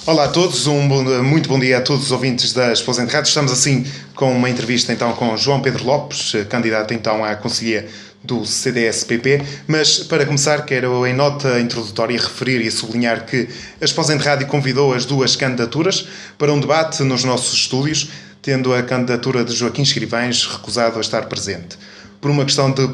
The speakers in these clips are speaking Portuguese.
Olá a todos, muito bom dia a todos os ouvintes da Exposente Rádio. Estamos assim com uma entrevista então com João Pedro Lopes, candidato então à Conselhia do CDS-PP, mas para começar quero em nota introdutória referir e sublinhar que a Exposente Rádio convidou as duas candidaturas para um debate nos nossos estúdios, tendo a candidatura de Joaquim Escrivães recusado a estar presente. Por uma questão de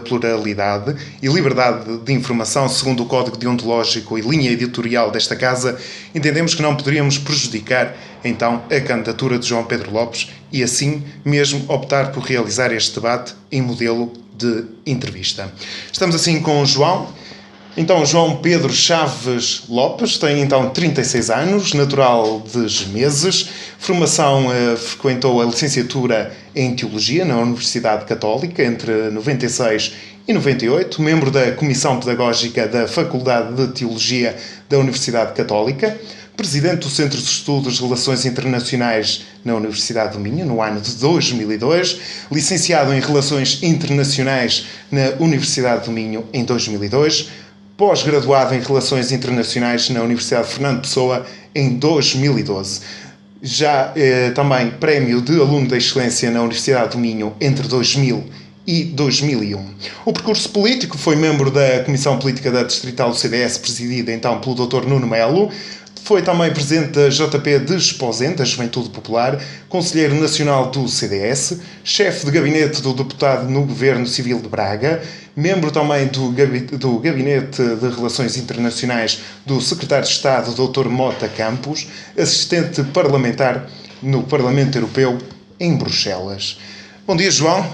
pluralidade e liberdade de informação, segundo o Código Deontológico e linha editorial desta Casa, entendemos que não poderíamos prejudicar, então, a candidatura de João Pedro Lopes e, assim mesmo, optar por realizar este debate em modelo de entrevista. Estamos assim com o João. Então, João Pedro Chaves Lopes tem então 36 anos, natural de Gemeses, formação, frequentou a licenciatura em Teologia na Universidade Católica entre 96 e 98, membro da Comissão Pedagógica da Faculdade de Teologia da Universidade Católica, presidente do Centro de Estudos de Relações Internacionais na Universidade do Minho, no ano de 2002, licenciado em Relações Internacionais na Universidade do Minho em 2002, pós-graduado em Relações Internacionais na Universidade Fernando Pessoa em 2012. Já também prémio de aluno de excelência na Universidade do Minho entre 2000 e 2001. O percurso político: foi membro da Comissão Política da Distrital do CDS, presidida então pelo Dr. Nuno Melo. Foi também presidente da JP de Exposente, a Juventude Popular, conselheiro nacional do CDS, chefe de gabinete do deputado no Governo Civil de Braga, membro também do Gabinete de Relações Internacionais do Secretário de Estado, Dr. Mota Campos, assistente parlamentar no Parlamento Europeu em Bruxelas. Bom dia, João.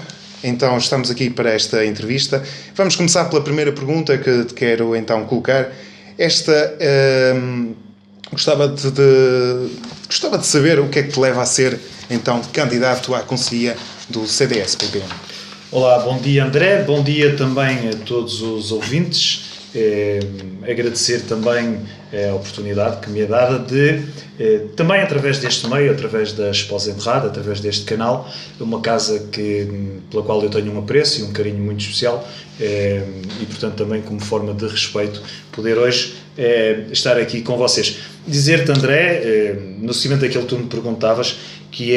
Então, estamos aqui para esta entrevista. Vamos começar pela primeira pergunta que te quero então colocar. Gostava de saber o que é que te leva a ser, então, candidato à Conselhia do CDS-PP. Olá, bom dia André, bom dia também a todos os ouvintes. Agradecer também a oportunidade que me é dada de, também através deste meio, através da Exposente Rádio, através deste canal, uma casa pela qual eu tenho um apreço e um carinho muito especial, e portanto também como forma de respeito, poder hoje estar aqui com vocês. Dizer-te, André, no seguimento daquilo que tu me perguntavas, que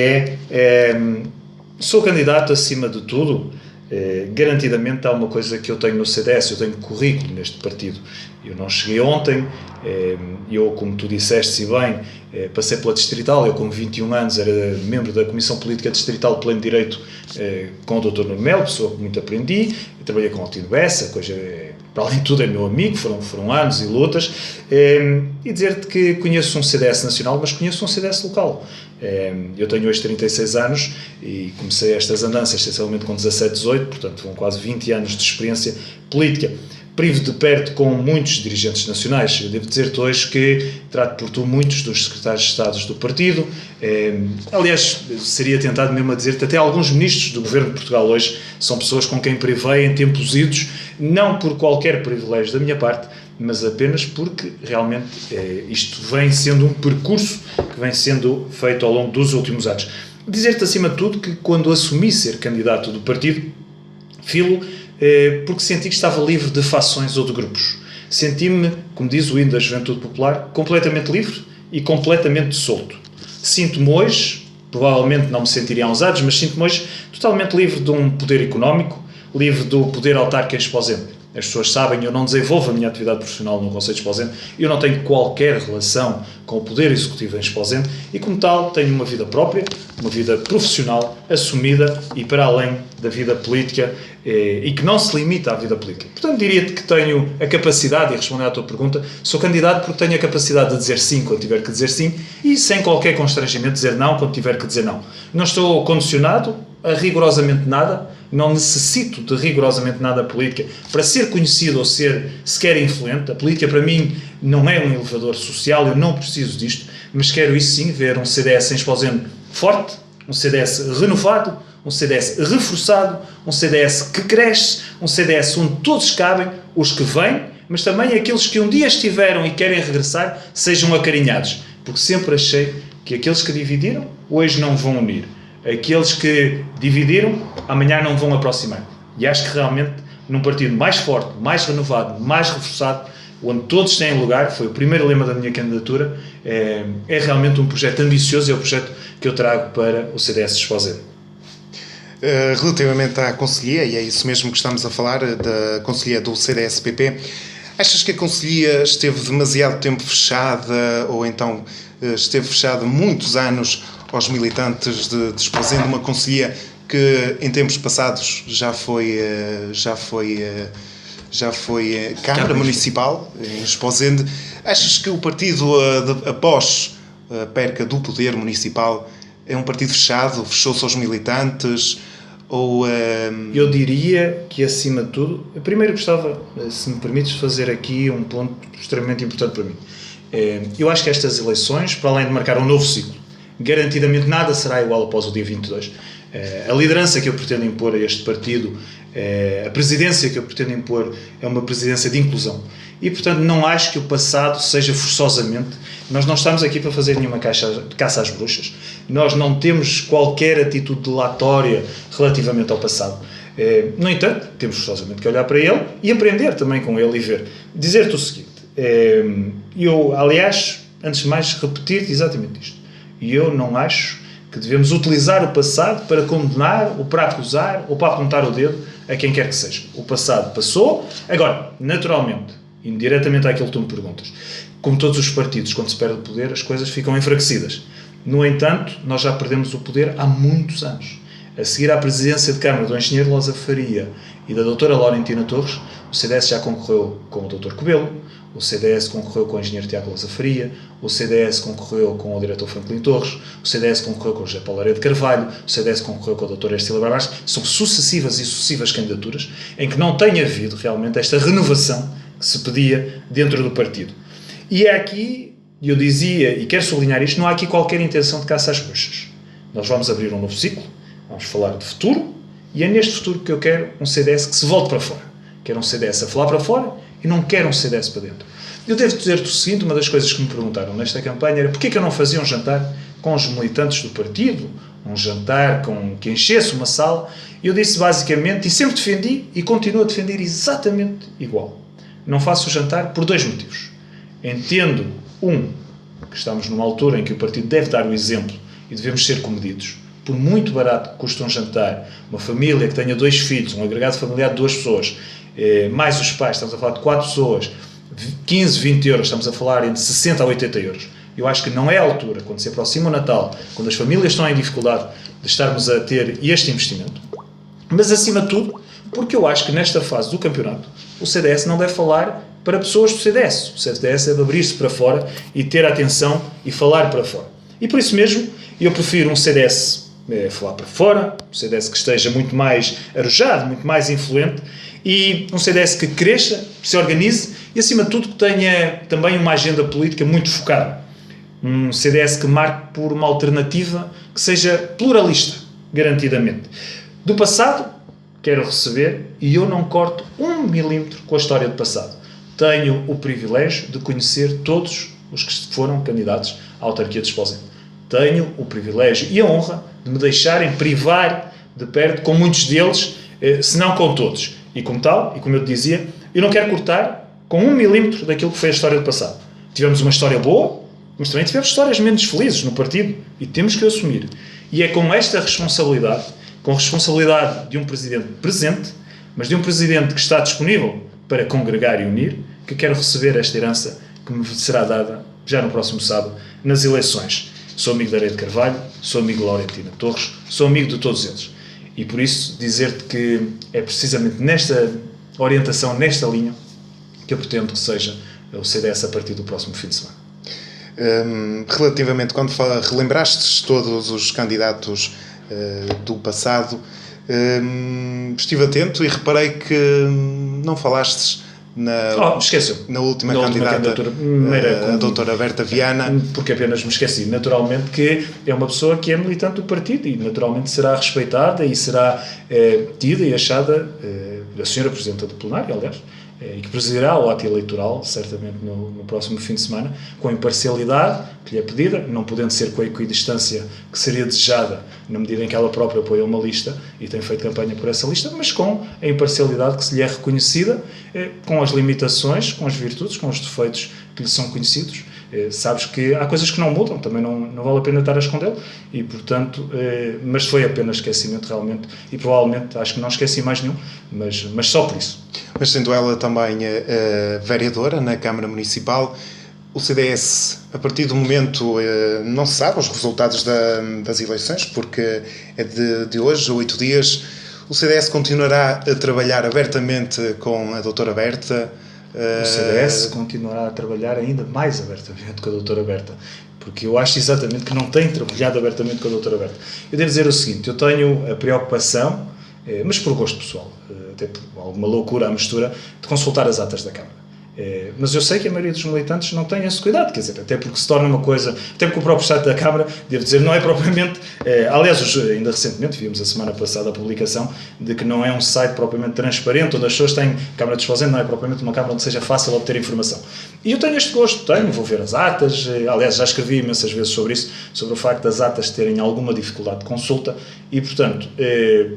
sou candidato acima de tudo. Garantidamente há uma coisa que eu tenho no CDS, eu tenho currículo neste partido. Eu não cheguei ontem, eu, como tu disseste, se bem, passei pela Distrital, eu com 21 anos era membro da Comissão Política Distrital de Pleno Direito com o Dr. Nuno Melo, pessoa que muito aprendi, eu trabalhei com o Altino Bessa, coisa, para além de tudo é meu amigo, foram anos e lutas, e dizer-te que conheço um CDS nacional, mas conheço um CDS local. Eu tenho hoje 36 anos e comecei estas andanças essencialmente com 17, 18, portanto foram quase 20 anos de experiência política. Privo de perto com muitos dirigentes nacionais. Eu devo dizer-te hoje que trato por tu muitos dos secretários de Estado do partido. Aliás, seria tentado mesmo a dizer-te, até alguns ministros do Governo de Portugal hoje são pessoas com quem privei em tempos idos, não por qualquer privilégio da minha parte, mas apenas porque realmente isto vem sendo um percurso que vem sendo feito ao longo dos últimos anos. Dizer-te acima de tudo que quando assumi ser candidato do partido, filo porque senti que estava livre de fações ou de grupos. Senti-me, como diz o hino da Juventude Popular, completamente livre e completamente solto. Sinto-me hoje, provavelmente não me sentiria há uns anos, mas sinto-me hoje totalmente livre de um poder económico, livre do poder autárquico em Exposente. As pessoas sabem, eu não desenvolvo a minha atividade profissional no Conselho de Exposente, eu não tenho qualquer relação com o Poder Executivo em Exposente e, como tal, tenho uma vida própria, uma vida profissional, assumida e para além da vida política e que não se limita à vida política. Portanto, diria-te que tenho a capacidade, e respondendo à tua pergunta, sou candidato porque tenho a capacidade de dizer sim quando tiver que dizer sim e sem qualquer constrangimento dizer não quando tiver que dizer não. Não estou condicionado a rigorosamente nada, não necessito de rigorosamente nada política para ser conhecido ou ser sequer influente. A política para mim não é um elevador social, eu não preciso disto, mas quero isso sim, ver um CDS em Exposente forte, um CDS renovado, um CDS reforçado, um CDS que cresce, um CDS onde todos cabem, os que vêm, mas também aqueles que um dia estiveram e querem regressar, sejam acarinhados, porque sempre achei que aqueles que dividiram, hoje não vão unir. Aqueles que dividiram, amanhã não vão aproximar. E acho que realmente, num partido mais forte, mais renovado, mais reforçado, onde todos têm lugar, foi o primeiro lema da minha candidatura, é realmente um projeto ambicioso, é o projeto que eu trago para o CDS de Esposende. Relativamente à Conselhia, e é isso mesmo que estamos a falar, da Conselhia do CDS-PP, achas que a Conselhia esteve demasiado tempo fechada, ou então esteve fechada muitos anos aos militantes de Esposende, uma Conselhia que em tempos passados já foi Câmara Municipal em Esposende? Achas que o partido, após a perca do poder municipal, é um partido fechado, fechou-se aos militantes? Ou, Eu diria que, acima de tudo, eu primeiro gostava, se me permites, fazer aqui um ponto extremamente importante para mim. Eu acho que estas eleições, para além de marcar um novo ciclo, garantidamente nada será igual após o dia 22. A liderança que eu pretendo impor a este partido, a presidência que eu pretendo impor, é uma presidência de inclusão. E, portanto, não acho que o passado seja forçosamente... Nós não estamos aqui para fazer nenhuma caça às bruxas. Nós não temos qualquer atitude delatória relativamente ao passado. No entanto, temos forçosamente que olhar para ele e aprender também com ele e ver. Dizer-te o seguinte, eu, aliás, antes de mais, repetir-te exatamente isto. E eu não acho que devemos utilizar o passado para condenar, ou para acusar, ou para apontar o dedo a quem quer que seja. O passado passou. Agora, naturalmente, indiretamente àquilo que tu me perguntas, como todos os partidos, quando se perde o poder, as coisas ficam enfraquecidas. No entanto, nós já perdemos o poder há muitos anos. A seguir à presidência de Câmara do engenheiro Lousa Faria e da doutora Laurentina Torres, o CDS já concorreu com o Dr. Cobelo, o CDS concorreu com o engenheiro Tiago Lousa Faria, o CDS concorreu com o diretor Franklin Torres, o CDS concorreu com o José Paulo Areia de Carvalho, o CDS concorreu com a doutora Estela Barbares. São sucessivas e sucessivas candidaturas em que não tem havido realmente esta renovação que se pedia dentro do partido. E é aqui, eu dizia, e quero sublinhar isto, não há aqui qualquer intenção de caça às bruxas. Nós vamos abrir um novo ciclo, vamos falar de futuro, e é neste futuro que eu quero um CDS que se volte para fora. Quero um CDS a falar para fora e não quero um CDS para dentro. Eu devo dizer-te o seguinte, uma das coisas que me perguntaram nesta campanha era porquê que eu não fazia um jantar com os militantes do partido, um jantar que enchesse uma sala. Eu disse basicamente, e sempre defendi, e continuo a defender exatamente igual. Não faço o jantar por dois motivos. Entendo, que estamos numa altura em que o partido deve dar o exemplo e devemos ser comedidos. Por muito barato que custa um jantar, uma família que tenha 2 filhos, um agregado familiar de 2 pessoas, mais os pais, estamos a falar de 4 pessoas, 15, 20 euros, estamos a falar entre 60 a 80 euros. Eu acho que não é a altura, quando se aproxima o Natal, quando as famílias estão em dificuldade, de estarmos a ter este investimento. Mas, acima de tudo, porque eu acho que nesta fase do campeonato, o CDS não deve falar para pessoas do CDS. O CDS deve abrir-se para fora e ter atenção e falar para fora. E por isso mesmo, eu prefiro um CDS falar para fora, um CDS que esteja muito mais arejado, muito mais influente, e um CDS que cresça, que se organize e, acima de tudo, que tenha também uma agenda política muito focada. Um CDS que marque por uma alternativa que seja pluralista, garantidamente. Do passado, quero receber, e eu não corto 1 milímetro com a história do passado. Tenho o privilégio de conhecer todos os que foram candidatos à autarquia de Esposende. Tenho o privilégio e a honra de me deixarem privar de perto com muitos deles, se não com todos. E como tal, e como eu te dizia, eu não quero cortar com 1 milímetro daquilo que foi a história do passado. Tivemos uma história boa, mas também tivemos histórias menos felizes no partido e temos que assumir. E é com esta responsabilidade, com a responsabilidade de um presidente presente, mas de um presidente que está disponível para congregar e unir, que quero receber esta herança que me será dada já no próximo sábado, nas eleições. Sou amigo da Areia de Carvalho, sou amigo de Laurentina Torres, sou amigo de todos eles. E por isso dizer-te que é precisamente nesta orientação, nesta linha, que eu pretendo que seja o CDS a partir do próximo fim de semana. Relativamente, quando relembraste todos os candidatos do passado, estive atento e reparei que não falastes na última candidatura, a doutora Berta Viana. Porque apenas me esqueci. Naturalmente que é uma pessoa que é militante do partido e naturalmente será respeitada e será tida e achada a senhora Presidenta do Plenário, aliás, e que presidirá o ato eleitoral, certamente no próximo fim de semana, com imparcialidade, que que lhe é pedida, não podendo ser com a equidistância que seria desejada, na medida em que ela própria apoia uma lista e tem feito campanha por essa lista, mas com a imparcialidade que se lhe é reconhecida, com as limitações, com as virtudes, com os defeitos que lhe são conhecidos. Sabes que há coisas que não mudam, também não vale a pena estar a escondê-lo, e portanto, mas foi apenas esquecimento realmente, e provavelmente, acho que não esqueci mais nenhum, mas só por isso. Mas sendo ela também vereadora na Câmara Municipal, o CDS, a partir do momento, não se sabe os resultados das eleições, porque é de hoje, 8 dias, o CDS continuará a trabalhar abertamente com a doutora Berta. O CDS continuará a trabalhar ainda mais abertamente com a doutora Berta, porque eu acho exatamente que não tem trabalhado abertamente com a doutora Berta. Eu devo dizer o seguinte, eu tenho a preocupação, mas por gosto pessoal, até por alguma loucura à mistura, de consultar as atas da Câmara. Mas eu sei que a maioria dos militantes não tem esse cuidado, quer dizer, até porque se torna uma coisa, até porque o próprio site da Câmara, devo dizer, não é propriamente, aliás, ainda recentemente vimos a semana passada a publicação de que não é um site propriamente transparente, onde as pessoas têm, a Câmara de Esposende não é propriamente uma Câmara onde seja fácil obter informação. E eu tenho este gosto, vou ver as atas, aliás, já escrevi imensas vezes sobre isso, sobre o facto das atas terem alguma dificuldade de consulta, e, portanto,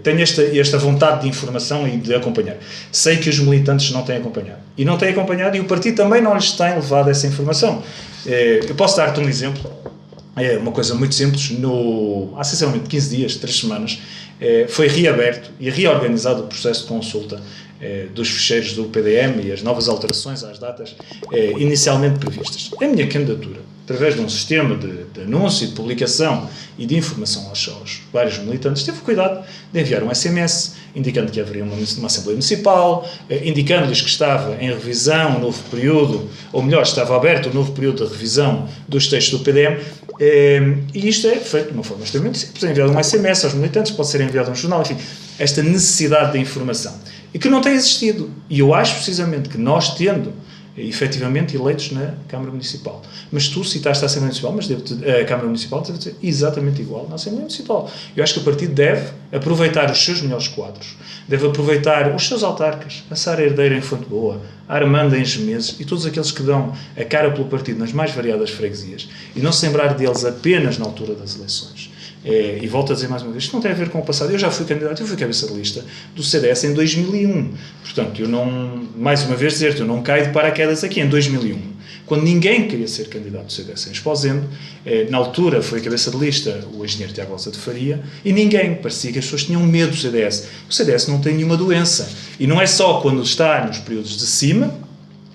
tenho esta vontade de informação e de acompanhar. Sei que os militantes não têm acompanhado. E não têm acompanhado, e o partido também não lhes tem levado essa informação. Eu posso dar-te um exemplo, uma coisa muito simples. Há sensivelmente 15 dias, 3 semanas, foi reaberto e reorganizado o processo de consulta dos ficheiros do PDM e as novas alterações às datas inicialmente previstas. A minha candidatura, através de um sistema de anúncio e de publicação e de informação aos vários militantes, teve o cuidado de enviar um SMS indicando que haveria uma Assembleia Municipal, indicando-lhes que estava em revisão um novo período, ou melhor, estava aberto um novo período de revisão dos textos do PDM, e isto é feito de uma forma extremamente simples. É enviado um SMS aos militantes, pode ser enviado um jornal, enfim, esta necessidade de informação, e que não tem existido. E eu acho precisamente que nós, tendo efetivamente eleitos na Câmara Municipal, mas tu citaste a Assembleia Municipal, mas a Câmara Municipal deve ser exatamente igual na Assembleia Municipal. Eu acho que o partido deve aproveitar os seus melhores quadros, deve aproveitar os seus autarcas, a Sara Herdeira em Fonte Boa, a Armanda em Gemeses e todos aqueles que dão a cara pelo partido nas mais variadas freguesias, e não se lembrar deles apenas na altura das eleições. E volto a dizer mais uma vez, isto não tem a ver com o passado. Eu já fui candidato, eu fui cabeça de lista do CDS em 2001. Portanto, eu não, mais uma vez dizer-te, eu não caio de paraquedas aqui em 2001, quando ninguém queria ser candidato do CDS em Esposende. Na altura foi cabeça de lista o engenheiro Tiago Alça de Faria, e ninguém, parecia que as pessoas tinham medo do CDS. O CDS não tem nenhuma doença, e não é só quando está nos períodos de cima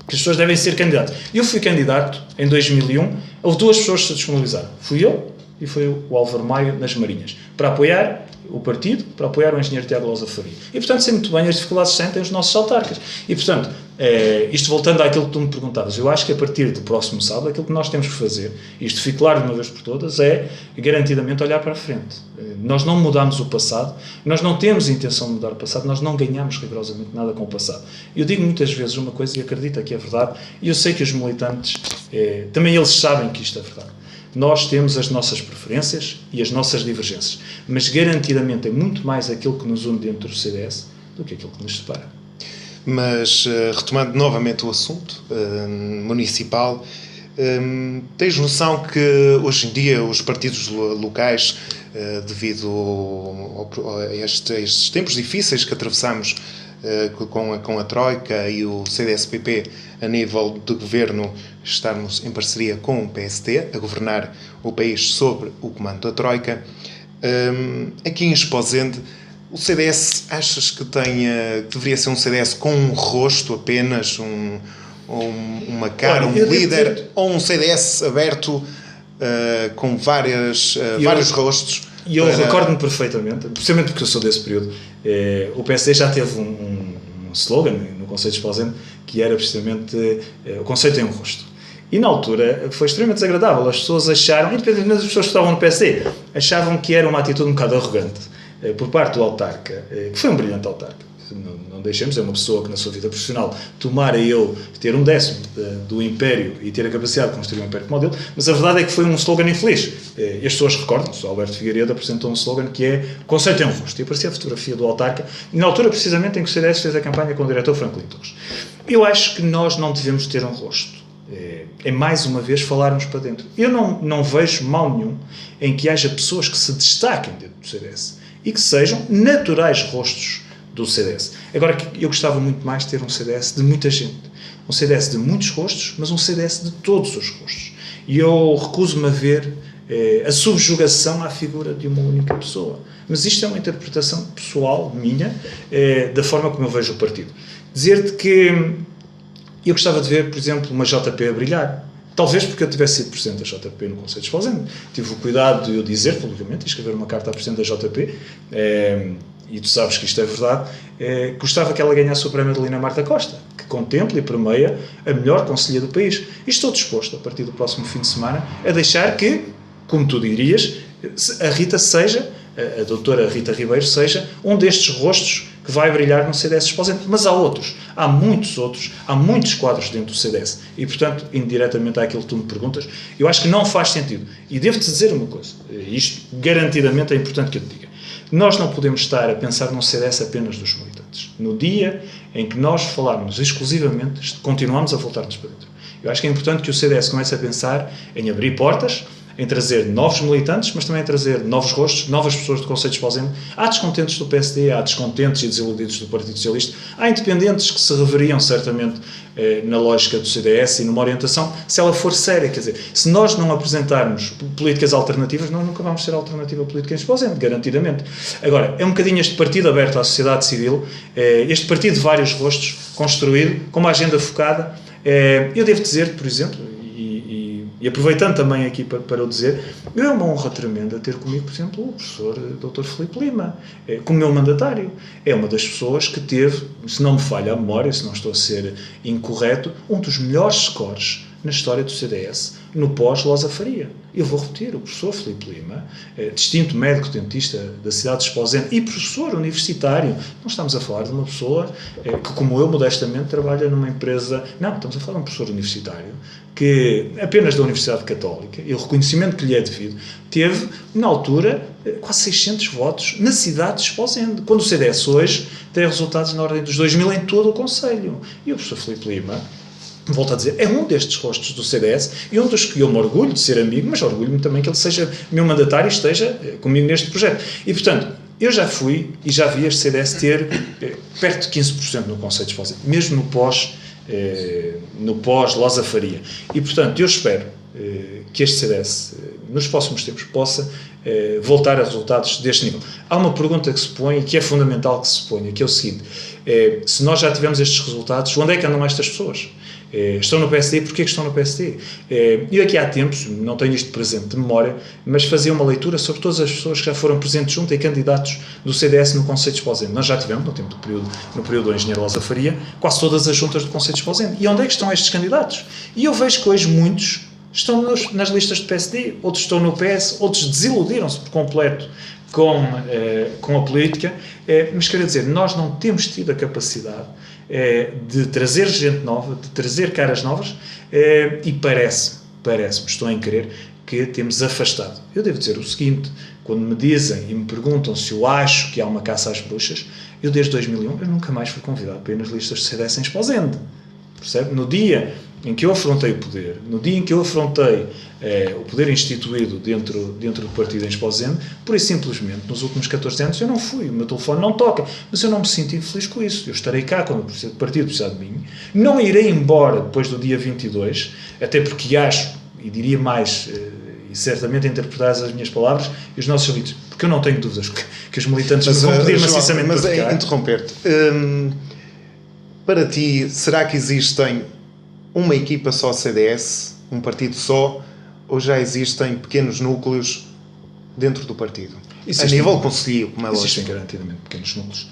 que as pessoas devem ser candidatos. Eu fui candidato em 2001, houve 2 pessoas que se disponibilizaram. Fui eu e foi o Álvaro Maia nas Marinhas, para apoiar o partido, para apoiar o engenheiro Tiago Alça de Faria. E, portanto, sei muito bem as dificuldades que sentem os nossos autarcas. E, portanto, isto voltando àquilo que tu me perguntavas, eu acho que a partir do próximo sábado, aquilo que nós temos que fazer, e isto fique claro de uma vez por todas, é garantidamente olhar para a frente. Nós não mudamos o passado, nós não temos intenção de mudar o passado, nós não ganhamos rigorosamente nada com o passado. Eu digo muitas vezes uma coisa e acredito que é verdade, e eu sei que os militantes, também eles sabem que isto é verdade. Nós temos as nossas preferências e as nossas divergências, mas garantidamente é muito mais aquilo que nos une dentro do CDS do que aquilo que nos separa. Mas, retomando novamente o assunto municipal, tens noção que hoje em dia os partidos locais, devido a estes tempos difíceis que atravessamos com a Troika e o CDS-PP a nível de governo, estarmos em parceria com o PSD a governar o país sobre o comando da Troika, aqui em Esposende, o CDS, achas que deveria ser um CDS com um rosto apenas, uma cara, um líder, ou um CDS aberto com vários rostos? E eu recordo-me perfeitamente, precisamente porque eu sou desse período, o PSD já teve um slogan no Conselho de Esposende que era precisamente o conceito tem um rosto. E na altura foi extremamente desagradável. As pessoas acharam, independentemente das pessoas que estavam no PSD, achavam que era uma atitude um bocado arrogante por parte do autarca, que foi um brilhante autarca. Não deixemos, é uma pessoa que na sua vida profissional tomara ele ter 1/10 do império e ter a capacidade de construir um império como o dele, mas a verdade é que foi um slogan infeliz. E as pessoas recordam-se, o Alberto Figueiredo apresentou um slogan que é o conceito tem um rosto, e aparecia a fotografia do autarca, e na altura precisamente em que o CDS fez a campanha com o diretor Franklin Torres. Eu acho que nós não devemos ter um rosto. é mais uma vez falarmos para dentro. Eu não vejo mal nenhum em que haja pessoas que se destaquem dentro do CDS e que sejam naturais rostos do CDS. Agora, eu gostava muito mais de ter um CDS de muita gente. Um CDS de muitos rostos, mas um CDS de todos os rostos. E eu recuso-me a ver a subjugação à figura de uma única pessoa. Mas isto é uma interpretação pessoal minha, da forma como eu vejo o partido. Dizer-te que eu gostava de ver, por exemplo, uma JP a brilhar. Talvez porque eu tivesse sido presidente da JP no Conselho de Esposende. Tive o cuidado de eu dizer publicamente, escrever uma carta à presidente da JP, e tu sabes que isto é verdade, gostava que ela ganhasse o prémio de Lina Marta Costa, que contempla e permeia a melhor conselheira do país. E estou disposto, a partir do próximo fim de semana, a deixar que, como tu dirias, a Rita seja, a doutora Rita Ribeiro seja, um destes rostos que vai brilhar no CDS Esposende. Mas há outros, há muitos quadros dentro do CDS. E, portanto, indiretamente àquilo que tu me perguntas, eu acho que não faz sentido. E devo-te dizer uma coisa, isto garantidamente é importante que eu te diga. Nós não podemos estar a pensar num CDS apenas dos militantes. No dia em que nós falarmos exclusivamente, continuamos a voltar-nos para dentro. Eu acho que é importante que o CDS comece a pensar em abrir portas, em trazer novos militantes, mas também em trazer novos rostos, novas pessoas do Conselho de Esposende. Há descontentes do PSD, há descontentes e desiludidos do Partido Socialista, há independentes que se reveriam certamente na lógica do CDS e numa orientação, se ela for séria. Quer dizer, se nós não apresentarmos políticas alternativas, nós nunca vamos ser alternativa política em Esposende, garantidamente. Agora, é um bocadinho este partido aberto à sociedade civil, este partido de vários rostos, construído, com uma agenda focada. Eu devo dizer, por exemplo, e aproveitando também aqui para o dizer, é uma honra tremenda ter comigo, por exemplo, o professor Dr. Filipe Lima, como meu mandatário. É uma das pessoas que teve, se não me falha a memória, se não estou a ser incorreto, um dos melhores scores na história do CDS, no pós-Losa Faria. Eu vou repetir, o professor Filipe Lima, distinto médico-dentista da cidade de Esposende e professor universitário. Não estamos a falar de uma pessoa que, como eu, modestamente, trabalha numa empresa... Não, estamos a falar de um professor universitário que, apenas da Universidade Católica, e o reconhecimento que lhe é devido, teve, na altura, quase 600 votos na cidade de Esposende, quando o CDS hoje tem resultados na ordem dos 2000 em todo o Conselho. E o professor Filipe Lima, volto a dizer, é um destes rostos do CDS e um dos que eu me orgulho de ser amigo, mas orgulho-me também que ele seja meu mandatário e esteja comigo neste projeto. E, portanto, eu já fui e já vi este CDS ter perto de 15% no Conselho de Esposende, mesmo no pós-Losa Faria. E, portanto, eu espero que este CDS, nos próximos tempos, possa voltar a resultados deste nível. Há uma pergunta que se põe e que é fundamental que se ponha, que é o seguinte: se nós já tivemos estes resultados, onde é que andam estas pessoas? Estão no PSD, porquê que estão no PSD? Eu aqui há tempos, não tenho isto presente de memória, mas fazia uma leitura sobre todas as pessoas que já foram presentes junto e candidatos do CDS no Conselho de Esposende. Nós já tivemos, no período do engenheiro Losa Faria, quase todas as juntas do Conselho de Esposende. E onde é que estão estes candidatos? E eu vejo que hoje muitos estão nas listas do PSD, outros estão no PS, outros desiludiram-se por completo com a política, mas quero dizer, nós não temos tido a capacidade de trazer gente nova, de trazer caras novas, e parece-me, estou em crer, que temos afastado. Eu devo dizer o seguinte: quando me dizem e me perguntam se eu acho que há uma caça às bruxas, eu desde 2001 eu nunca mais fui convidado para ir nas listas de CDS em Esposende. Percebe? No dia em que eu afrontei o poder, no dia em que eu afrontei o poder instituído dentro do partido em Esposende, por isso simplesmente, nos últimos 14 anos, eu não fui, o meu telefone não toca, mas eu não me sinto infeliz com isso. Eu estarei cá quando o partido precisar de mim, não irei embora depois do dia 22, até porque acho, e diria mais, e certamente interpretadas as minhas palavras e os nossos ouvidos, porque eu não tenho dúvidas que os militantes me vão pedir maciçamente para ficar. Mas interromper-te. Para ti, será que existem uma equipa só CDS, um partido só, ou já existem pequenos núcleos dentro do partido? A nível conselheiro, como é lógico. Existem garantidamente pequenos núcleos.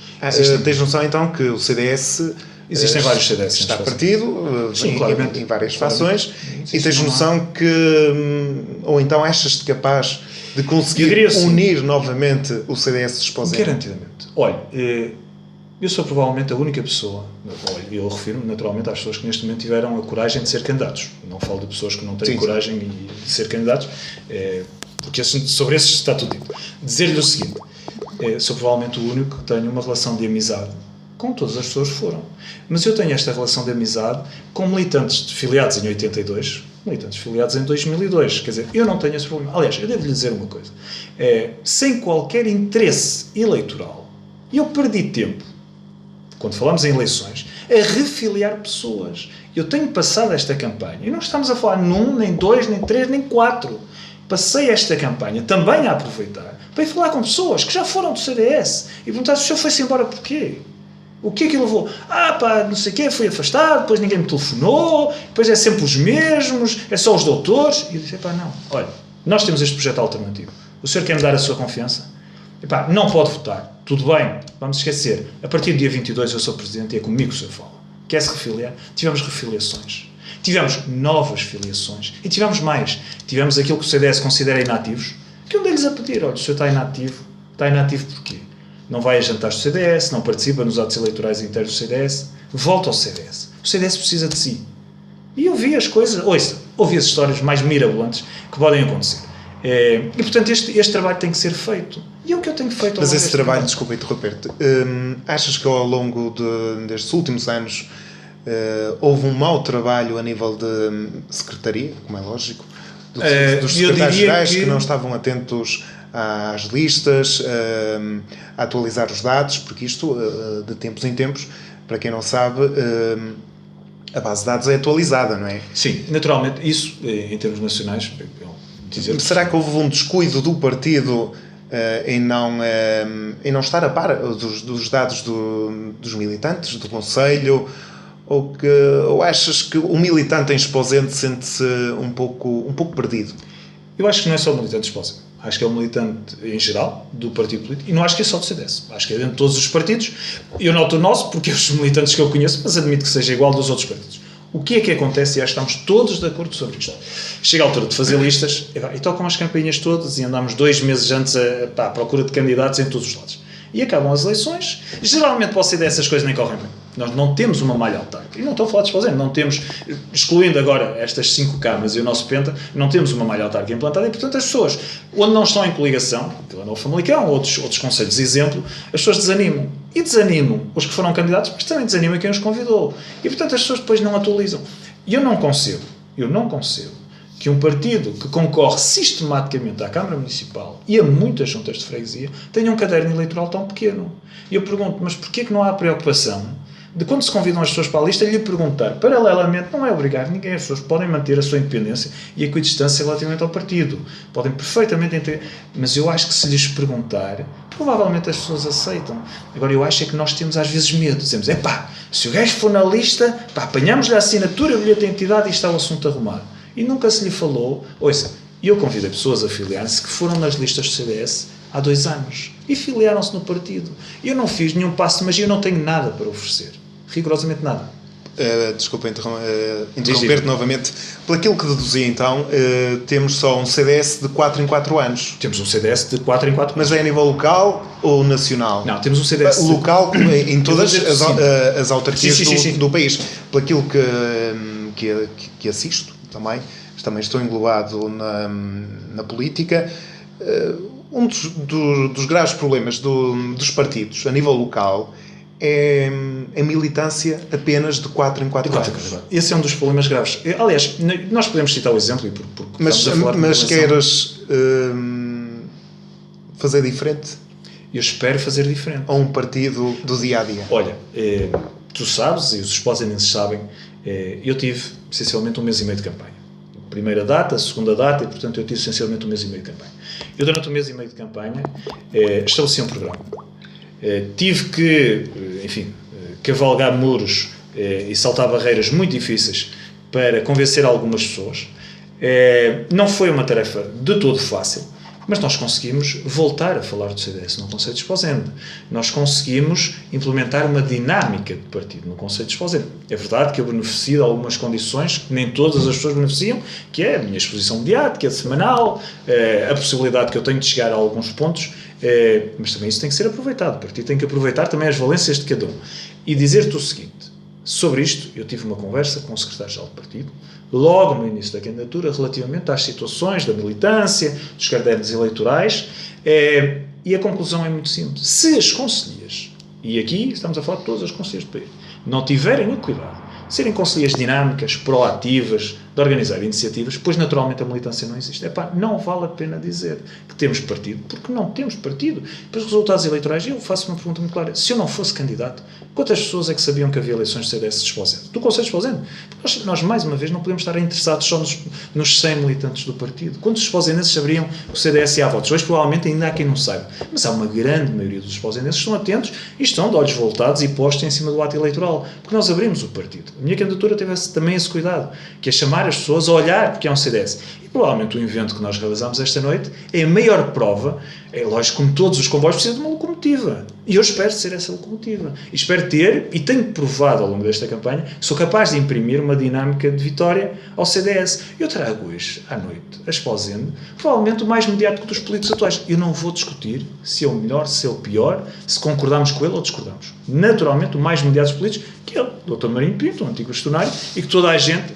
Tens noção então que o CDS... Existem vários CDS. Está partido, sim, em várias fações, e tens noção que... Ou então achas-te capaz de conseguir unir novamente o CDS de Esposende? Garantidamente. Olha... Eu sou provavelmente a única pessoa, eu refiro-me naturalmente às pessoas que neste momento tiveram a coragem de ser candidatos. Não falo de pessoas que não têm coragem de ser candidatos, porque sobre esses está tudo dito. Dizer-lhe o seguinte: sou provavelmente o único que tenho uma relação de amizade com todas as pessoas que foram. Mas eu tenho esta relação de amizade com militantes filiados em 82, militantes filiados em 2002. Quer dizer, eu não tenho esse problema. Aliás, eu devo-lhe dizer uma coisa. Sem qualquer interesse eleitoral, e eu perdi tempo, quando falamos em eleições, a refiliar pessoas. Eu tenho passado esta campanha, e não estamos a falar num, nem dois, nem três, nem quatro. Passei esta campanha também a aproveitar para ir falar com pessoas que já foram do CDS e perguntar se o senhor foi-se embora porquê. O que é que levou? Não sei o quê, fui afastado, depois ninguém me telefonou, depois é sempre os mesmos, é só os doutores. E eu disse, não, olha, nós temos este projeto alternativo. O senhor quer me dar a sua confiança? Não pode votar. Tudo bem, vamos esquecer. A partir do dia 22 eu sou presidente e é comigo que o senhor fala. Quer se refiliar? Tivemos refiliações. Tivemos novas filiações. E tivemos mais. Tivemos aquilo que o CDS considera inativos, que um deles a pedir, olha, o senhor está inativo porquê? Não vai a jantares do CDS, não participa nos atos eleitorais internos do CDS, volta ao CDS. O CDS precisa de si. E eu vi as coisas, ouvi as histórias mais mirabolantes que podem acontecer. E, portanto, este trabalho tem que ser feito. E é o que eu tenho feito ao longo Mas esse trabalho, desculpa interromper-te, achas que ao longo destes últimos anos houve um mau trabalho a nível de secretaria, como é lógico, dos secretários-gerais que não estavam atentos às listas, a atualizar os dados, porque isto, de tempos em tempos, para quem não sabe, a base de dados é atualizada, não é? Sim, naturalmente, isso em termos nacionais... Será que houve um descuido do partido em não estar a par dos dados dos militantes, do Conselho, ou achas que o militante em Esposende sente-se um pouco perdido? Eu acho que não é só o militante de Esposende. Acho que é o militante em geral do partido político, e não acho que é só do CDS. Acho que é dentro de todos os partidos. Eu noto o nosso, porque é os militantes que eu conheço, mas admito que seja igual dos outros partidos. O que é que acontece? E acho que estamos todos de acordo sobre isto. Chega a altura de fazer listas e tocam as campainhas todas e andamos 2 meses antes à procura de candidatos em todos os lados. E acabam as eleições. Geralmente para o CDS as coisas nem correm bem. Nós não temos uma malha autárquica. E não estou a falar de Esposende. Não temos, excluindo agora estas 5 câmaras e o nosso Penta, não temos uma malha autárquica implantada e, portanto, as pessoas, onde não estão em coligação, Vila Nova Famalicão, outros concelhos de exemplo, as pessoas desanimam. E desanimam os que foram candidatos, mas também desanimam quem os convidou. E, portanto, as pessoas depois não atualizam. E eu não concebo que um partido que concorre sistematicamente à Câmara Municipal e a muitas juntas de freguesia tenha um caderno eleitoral tão pequeno. E eu pergunto, mas porquê que não há preocupação de quando se convidam as pessoas para a lista lhe perguntar, paralelamente, não é obrigar ninguém, as pessoas podem manter a sua independência e a equidistância relativamente ao partido, podem perfeitamente entender, mas eu acho que se lhes perguntar, provavelmente as pessoas aceitam. Agora eu acho é que nós temos às vezes medo, dizemos, se o gajo for na lista, apanhamos-lhe a assinatura, o bilhete de identidade e está o assunto arrumado. E nunca se lhe falou, e eu convidei pessoas a filiar-se que foram nas listas do CDS há 2 anos e filiaram-se no partido. Eu não fiz nenhum passo de magia, eu não tenho nada para oferecer. Rigorosamente nada. Desculpa interromper-te novamente. Por aquilo que deduzi então, temos só um CDS de 4 em 4 anos. Temos um CDS de 4 em 4 anos. Mas é a nível local ou nacional? Não, temos um CDS... Local em todas as autarquias do país. Por aquilo que assisto também estou englobado na política. Um dos graves problemas dos partidos a nível local é a militância apenas de 4 em 4 anos. Esse é um dos problemas graves. Aliás, nós podemos citar o exemplo, mas queres fazer diferente? Eu espero fazer diferente. A um partido do dia-a-dia? Olha, tu sabes, e os esposenses sabem, eu tive essencialmente 1 mês e meio de campanha. Primeira data, segunda data, e portanto eu tive essencialmente 1 mês e meio de campanha. Eu durante 1 mês e meio de campanha estabeleci um programa. Tive que, cavalgar muros e saltar barreiras muito difíceis para convencer algumas pessoas. Não foi uma tarefa de todo fácil, mas nós conseguimos voltar a falar do CDS no Conselho de Esposende. Nós conseguimos implementar uma dinâmica de partido no Conselho de Esposende. É verdade que eu beneficio de algumas condições que nem todas as pessoas beneficiam, que é a minha exposição mediática, a semanal, a possibilidade que eu tenho de chegar a alguns pontos, mas também isso tem que ser aproveitado. O partido tem que aproveitar também as valências de cada um. E dizer-te o seguinte, sobre isto, eu tive uma conversa com o secretário-geral do partido, logo no início da candidatura, relativamente às situações da militância, dos cadernos eleitorais, e a conclusão é muito simples. Se as conselheiras, e aqui estamos a falar de todas as conselheiras do país, não tiverem o cuidado de serem conselheiras dinâmicas, proativas, de organizar iniciativas, pois naturalmente a militância não existe. Não vale a pena dizer que temos partido, porque não temos partido. Depois os resultados eleitorais, eu faço uma pergunta muito clara. Se eu não fosse candidato, quantas pessoas é que sabiam que havia eleições do CDS de Esposende? Do Conselho de Esposende? Nós, mais uma vez, não podemos estar interessados só nos 100 militantes do partido. Quantos esposendenses saberiam que o CDS ia a votos? Hoje, provavelmente, ainda há quem não saiba. Mas há uma grande maioria dos esposendenses que estão atentos e estão de olhos voltados e postos em cima do ato eleitoral. Porque nós abrimos o partido. A minha candidatura teve também esse cuidado, que é chamar as pessoas a olhar porque é um CDS. E provavelmente o evento que nós realizamos esta noite é a maior prova. É lógico, como todos os comboios precisam de uma locomotiva. E eu espero ser essa locomotiva. E espero ter, e tenho provado ao longo desta campanha, que sou capaz de imprimir uma dinâmica de vitória ao CDS. Eu trago hoje, à noite, a Esposende, provavelmente o mais mediático dos políticos atuais. Eu não vou discutir se é o melhor, se é o pior, se concordamos com ele ou discordamos. Naturalmente, o mais mediático dos políticos, que é o Dr. Marinho Pinto, um antigo bastonário, e que toda a gente,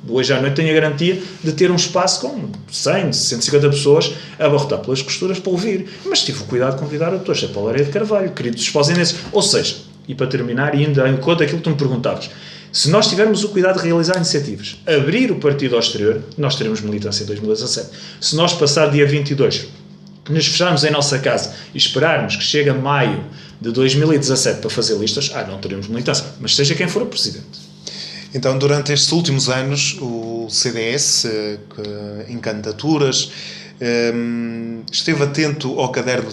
hoje à noite tenho a garantia de ter um espaço com 100, 150 pessoas a abarrotar pelas costuras para ouvir. Mas tive o cuidado de convidar o Dr. José Paulo Areia de Carvalho, queridos esposendenses. Ou seja, e para terminar, e ainda em conta aquilo que tu me perguntavas, se nós tivermos o cuidado de realizar iniciativas, abrir o partido ao exterior, nós teremos militância em 2017. Se nós passar dia 22, nos fecharmos em nossa casa e esperarmos que chegue a maio de 2017 para fazer listas, não teremos militância. Mas seja quem for o presidente. Então, durante estes últimos anos, o CDS, em candidaturas, esteve atento ao caderno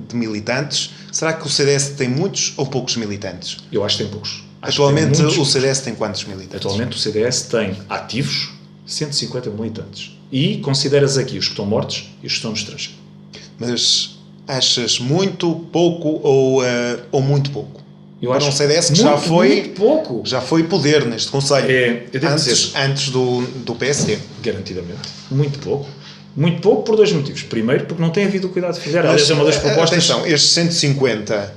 de militantes. Será que o CDS tem muitos ou poucos militantes? Eu acho que tem poucos. Atualmente, o CDS tem quantos militantes? Atualmente, o CDS tem ativos 150 militantes. E consideras aqui os que estão mortos e os que estão no estrangeiro. Mas achas muito, pouco ou muito pouco? Eu acho um CDS que já foi poder neste Conselho, antes do PSD. Garantidamente. Muito pouco. Muito pouco por dois motivos. Primeiro, porque não tem havido o cuidado de fazer. Aliás, é uma das propostas... Atenção, estes 150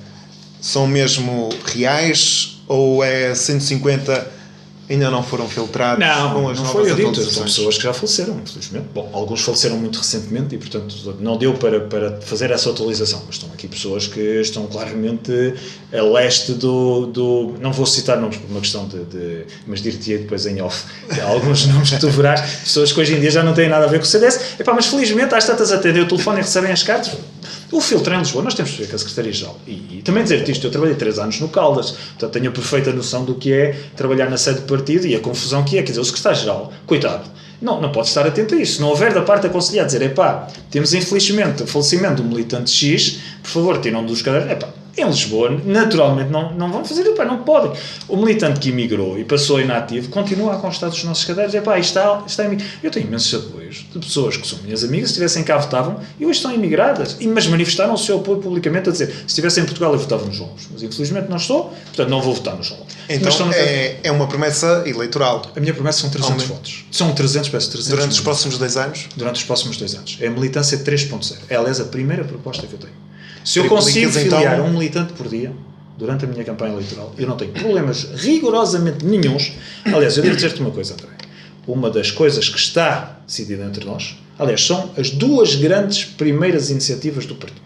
são mesmo reais ou é 150 ainda não foram filtrados? Não foi eu dito. São pessoas que já faleceram, infelizmente. Bom, alguns faleceram muito recentemente e, portanto, não deu para fazer essa atualização. Mas estão aqui pessoas que estão claramente a leste do... Não vou citar nomes por uma questão mas dir-te-ei depois em off. Há alguns nomes que tu verás, pessoas que hoje em dia já não têm nada a ver com o CDS. Mas felizmente, às tantas atendem o telefone e recebem as cartas. O filtro em Lisboa, nós temos que ver com a Secretaria-Geral. E também dizer-te isto, eu trabalhei 3 anos no Caldas, portanto tenho a perfeita noção do que é trabalhar na sede do partido e a confusão que é. Quer dizer, o Secretário-Geral, coitado, não pode estar atento a isso. Se não houver da parte da Conselhia a dizer, temos infelizmente o falecimento do militante X, por favor, tiram dos cadernos. Em Lisboa, naturalmente, não vão fazer, não podem. O militante que emigrou e passou inativo continua a constar dos nossos cadernos. Está eu tenho imensos apoios de pessoas que são minhas amigas, se estivessem cá votavam e hoje estão imigradas. Mas manifestaram o seu apoio publicamente a dizer, se estivesse em Portugal eu votava no João Lopes. Mas infelizmente não estou, portanto não vou votar no João Lopes. Então é uma promessa eleitoral. A minha promessa são 300 votos. São 300. Durante os próximos 2 anos? Durante os próximos 2 anos. É a militância 3.0. É, aliás, a primeira proposta que eu tenho. Se eu consigo filiar um militante por dia, durante a minha campanha eleitoral, eu não tenho problemas rigorosamente nenhuns. Aliás, eu devo dizer-te uma coisa, André. Uma das coisas que está decidida entre nós, aliás, são as 2 grandes primeiras iniciativas do partido.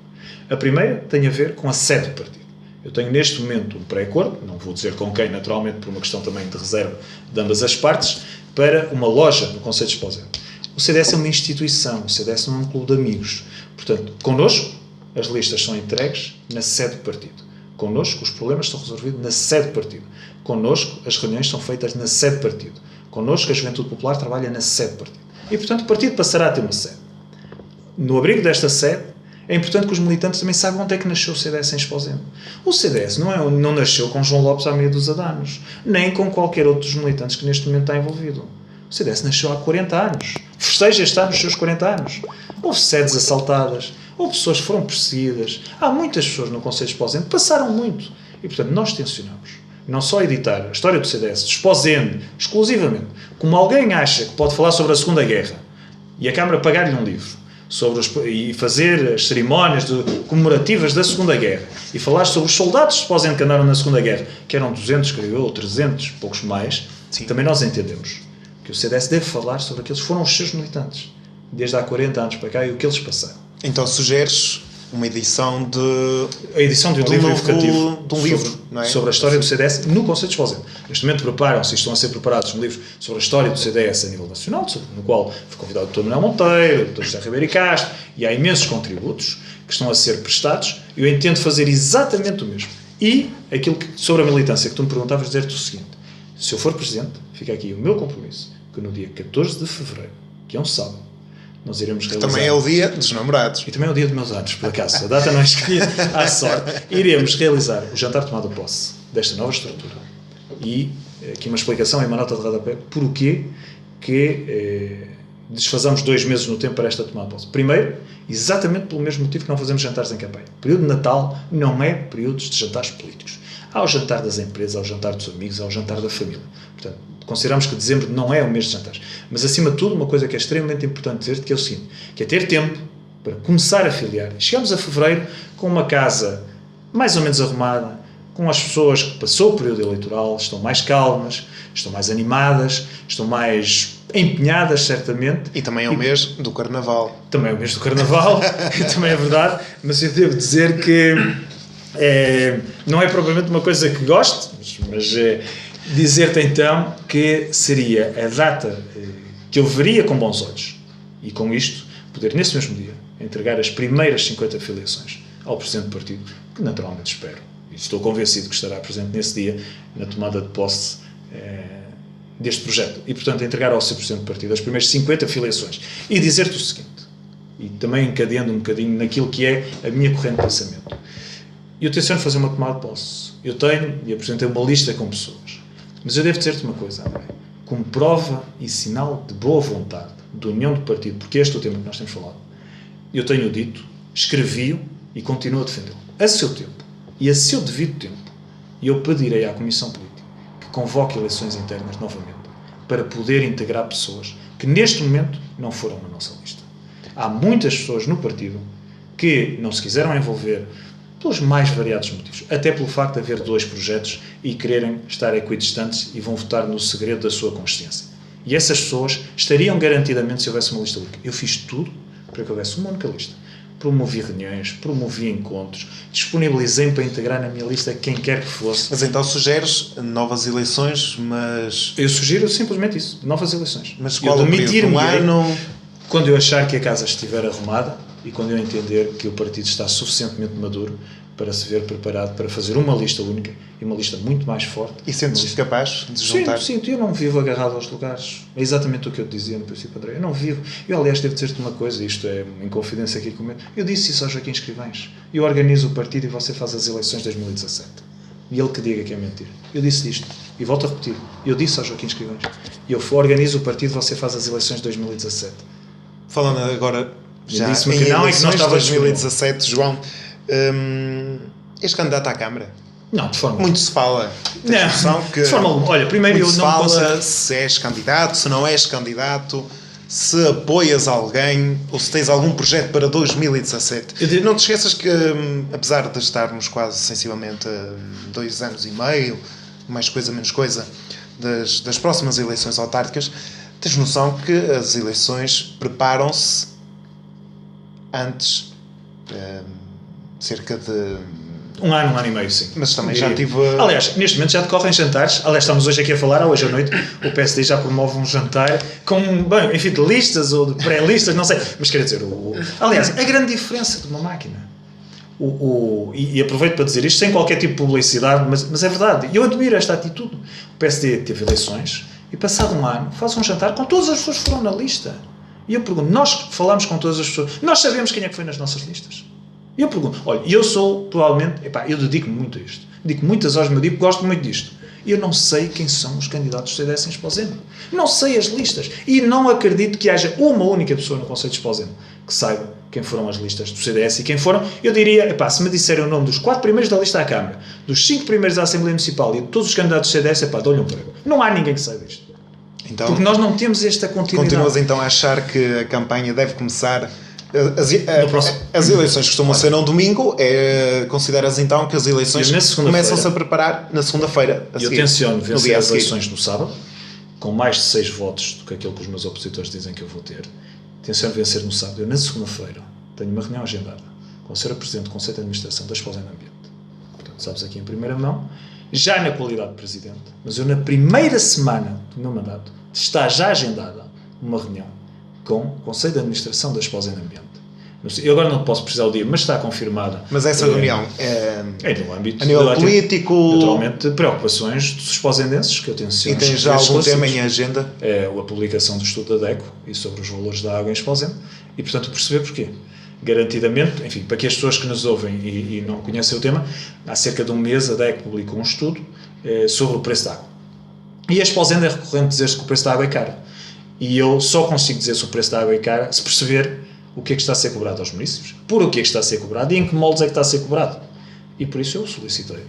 A primeira tem a ver com a sede do partido. Eu tenho neste momento um pré-acordo, não vou dizer com quem, naturalmente, por uma questão também de reserva de ambas as partes, para uma loja no Conselho de Esposende. O CDS é uma instituição, o CDS não é um clube de amigos. Portanto, connosco, as listas são entregues na sede do partido. Connosco, os problemas são resolvidos na sede do partido. Connosco, as reuniões são feitas na sede do partido. Connosco, a Juventude Popular trabalha na sede do partido. E, portanto, o partido passará a ter uma sede. No abrigo desta sede, é importante que os militantes também saibam onde é que nasceu o CDS em Esposende. O CDS não nasceu com João Lopes há meia dúzia de anos, nem com qualquer outro dos militantes que neste momento está envolvido. O CDS nasceu há 40 anos. Festeja este ano os seus 40 anos. Houve sedes assaltadas, houve pessoas que foram perseguidas. Há muitas pessoas no Conselho de Esposende que passaram muito. E, portanto, nós tencionamos não só editar a história do CDS de Esposende, exclusivamente, como alguém acha que pode falar sobre a Segunda Guerra e a Câmara pagar-lhe um livro e fazer as cerimónias comemorativas da Segunda Guerra e falar sobre os soldados de Esposende que andaram na Segunda Guerra, que eram 200, creio eu, 300, poucos mais. Sim. Também nós entendemos que o CDS deve falar sobre aqueles que foram os seus militantes, desde há 40 anos para cá, e o que eles passaram. Então sugeres uma edição A edição de um livro evocativo de um livro, não é? sobre a história do CDS no Conselho de Esposende. Neste momento preparam-se e estão a ser preparados um livro sobre a história do CDS a nível nacional, no qual foi convidado o Dr. Manuel Monteiro, o Dr. José Ribeiro e Castro, e há imensos contributos que estão a ser prestados. Eu entendo fazer exatamente o mesmo. E aquilo sobre a militância que tu me perguntavas, dizer-te o seguinte: se eu for Presidente, fica aqui o meu compromisso, que no dia 14 de Fevereiro, que é um sábado, nós iremos realizar... Também é o dia dos namorados. E também é o dia dos meus anos, por acaso. A data não é escolhida à sorte. Iremos realizar o jantar de tomada de posse desta nova estrutura. E aqui uma explicação, uma nota de rodapé, porquê que desfazamos 2 meses no tempo para esta tomada de posse. Primeiro, exatamente pelo mesmo motivo que não fazemos jantares em campanha. O período de Natal não é período de jantares políticos. Há o jantar das empresas, há o jantar dos amigos, há o jantar da família. Portanto, consideramos que dezembro não é o mês de jantares. Mas, acima de tudo, uma coisa que é extremamente importante dizer-te, que é o seguinte, que é ter tempo para começar a filiar. Chegamos a fevereiro com uma casa mais ou menos arrumada, com as pessoas que passou o período eleitoral, estão mais calmas, estão mais animadas, estão mais empenhadas, certamente. E também é o mês do Carnaval. Também é o mês do Carnaval, também é verdade, mas eu devo dizer que não é propriamente uma coisa que gosto, mas dizer-te então que seria a data que eu veria com bons olhos, e com isto poder nesse mesmo dia entregar as primeiras 50 filiações ao Presidente do Partido, que naturalmente espero, e estou convencido que estará presente nesse dia na tomada de posse deste projeto, e portanto entregar ao Sr. Presidente do Partido as primeiras 50 filiações, e dizer-te o seguinte, e também encadeando um bocadinho naquilo que é a minha corrente de pensamento. Eu tenciono fazer uma tomada de posse. Eu tenho e apresentei uma lista com pessoas. Mas eu devo dizer-te uma coisa, André. Como prova e sinal de boa vontade, de união do partido, porque este é o tema que nós temos falado, eu tenho dito, escrevi-o e continuo a defendê-lo. A seu tempo e a seu devido tempo, eu pedirei à Comissão Política que convoque eleições internas novamente para poder integrar pessoas que neste momento não foram na nossa lista. Há muitas pessoas no partido que não se quiseram envolver pelos mais variados motivos, até pelo facto de haver 2 projetos e quererem estar equidistantes e vão votar no segredo da sua consciência. E essas pessoas estariam garantidamente se houvesse uma lista única. Eu fiz tudo para que houvesse uma única lista. Promovi reuniões, promovi encontros, disponibilizei para integrar na minha lista quem quer que fosse. Mas então sugeres novas eleições, mas... Eu sugiro simplesmente isso, novas eleições. Mas qual é o período? Um ano? Quando eu achar que a casa estiver arrumada e quando eu entender que o partido está suficientemente maduro para se ver preparado para fazer uma lista única e uma lista muito mais forte. E sentes-te capaz de juntar? Sim, eu não vivo agarrado aos lugares. É exatamente o que eu te dizia no princípio, André. Eu não vivo. Eu, aliás, devo dizer-te uma coisa, isto é em confidência aqui comigo. Eu disse isso ao Joaquim Escrivães. Eu organizo o partido e você faz as eleições de 2017. E ele que diga que é mentira. Eu disse isto. E volto a repetir. Eu disse ao Joaquim Escrivães. Eu organizo o partido e você faz as eleições de 2017. Falando agora já disse-me que não, e que não estava 2017, João, és candidato à Câmara? Não, de forma muito se fala. Não, que de forma alguma. Olha, primeiro eu não fala consigo... se és candidato, se não és candidato, se apoias alguém ou se tens algum projeto para 2017. Não te esqueças que, apesar de estarmos quase sensivelmente a 2 anos e meio, mais coisa, menos coisa, das próximas eleições autárquicas, tens noção que as eleições preparam-se antes, cerca de... Um ano e meio, sim. Mas também já tive... Aliás, neste momento já decorrem jantares. Aliás, estamos hoje aqui a falar, hoje à noite, o PSD já promove um jantar com, bem, enfim, de listas ou de pré-listas, não sei. Mas quer dizer, aliás, a grande diferença de uma máquina. E aproveito para dizer isto sem qualquer tipo de publicidade, mas é verdade. E eu admiro esta atitude. O PSD teve eleições e, passado um ano, faz um jantar com todas as pessoas que foram na lista. E eu pergunto, nós falamos com todas as pessoas, nós sabemos quem é que foi nas nossas listas. E eu pergunto, olha, eu sou, provavelmente, eu dedico-me muito a isto. Dedico muitas horas do meu dia, gosto muito disto. E eu não sei quem são os candidatos do CDS em Esposende. Não sei as listas. E não acredito que haja uma única pessoa no Conselho de Esposende que saiba quem foram as listas do CDS e quem foram. Eu diria, se me disserem o nome dos 4 primeiros da lista à Câmara, dos 5 primeiros da Assembleia Municipal e de todos os candidatos do CDS, dou-lhe um prego. Não há ninguém que saiba isto. Então, porque nós não temos esta continuidade. Continuas então a achar que a campanha deve começar... As eleições costumam ser num domingo, consideras então que as eleições começam-se a preparar na segunda-feira. Eu tenciono vencer as eleições no sábado, com mais de 6 votos do que aquilo que os meus opositores dizem que eu vou ter. Tenciono vencer no sábado. Eu, na segunda-feira, tenho uma reunião agendada com ser Presidente do Conselho de Administração da Esposende Ambiente. Portanto, sabes aqui em primeira mão, já na qualidade de Presidente, mas eu na primeira semana do meu mandato está já agendada uma reunião com o Conselho de Administração da Esposende Ambiente. Eu agora não posso precisar o dia, mas está confirmada. Mas essa reunião é no âmbito a nível político? Naturalmente, preocupações dos esposendenses que eu tenho E tem já algum tema em agenda? É a publicação do estudo da DECO e sobre os valores da água em Esposende e, portanto, perceber porquê. Garantidamente, enfim, para que as pessoas que nos ouvem e não conhecem o tema, há cerca de um mês a DECO publicou um estudo sobre o preço da água. E a Esposende é recorrente dizer-se que o preço da água é caro. E eu só consigo dizer se o preço da água é caro se perceber o que é que está a ser cobrado aos municípios, por o que é que está a ser cobrado e em que moldes é que está a ser cobrado. E por isso eu solicitei,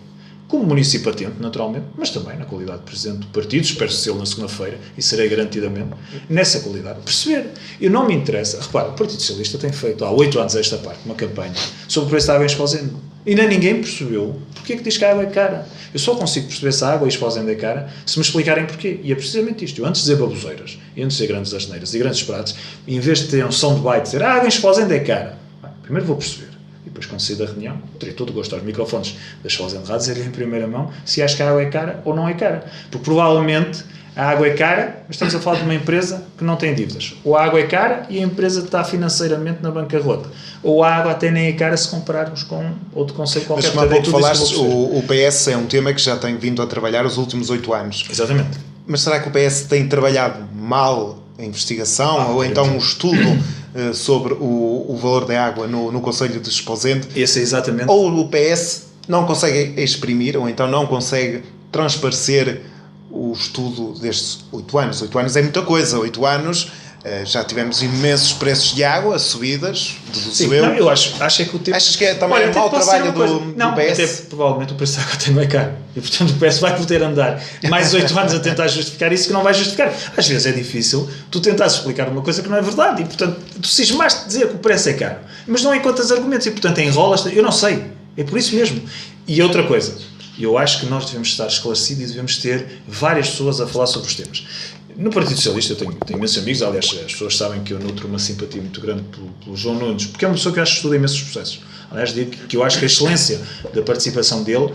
como município atento, naturalmente, mas também na qualidade de Presidente do Partido, espero ser na segunda-feira, e serei garantidamente, nessa qualidade, perceber. Eu não me interessa, repara, o Partido Socialista tem feito há 8 anos esta parte, uma campanha sobre o preço da água em Esposende, e nem ninguém percebeu porque é que diz que a água é cara. Eu só consigo perceber se a água em Esposende é cara se me explicarem porquê. E é precisamente isto. Eu antes de dizer baboseiras, e antes de dizer grandes asneiras e grandes pratos, em vez de ter um soundbite dizer a água em Esposende é cara, primeiro vou perceber. E depois, quando sair da reunião, terei todo o gosto aos microfones da Esposende Rádio dizer-lhe em primeira mão se acho que a água é cara ou não é cara. Porque provavelmente a água é cara, mas estamos a falar de uma empresa que não tem dívidas. Ou a água é cara e a empresa está financeiramente na bancarrota. Ou a água até nem é cara se compararmos com outro conceito qualquer. Mas como há pouco falaste, o PS é um tema que já tem vindo a trabalhar os últimos 8 anos. Exatamente. Mas será que o PS tem trabalhado mal a investigação ou então um estudo sobre o valor da água no Conselho de Esposende? Esse é exatamente. Ou o PS não consegue exprimir ou então não consegue transparecer o estudo destes 8 anos. 8 anos é muita coisa. 8 anos já tivemos imensos preços de água, subidas, deduzo eu. Não, eu acho é que o tempo... Achas que é também um mau trabalho do PS? Até provavelmente o preço da água até não é caro. E portanto o PS vai poder andar mais 8 anos a tentar justificar isso que não vai justificar. Às vezes é difícil tu tentares explicar uma coisa que não é verdade e portanto tu cismaste de dizer que o preço é caro, mas não encontras argumentos e portanto enrolas. Eu não sei. É por isso mesmo. E outra coisa, eu acho que nós devemos estar esclarecidos e devemos ter várias pessoas a falar sobre os temas. No Partido Socialista eu tenho imensos amigos, aliás, as pessoas sabem que eu nutro uma simpatia muito grande pelo João Nunes, porque é uma pessoa que eu acho que estuda imensos processos. Aliás, digo que eu acho que a excelência da participação dele,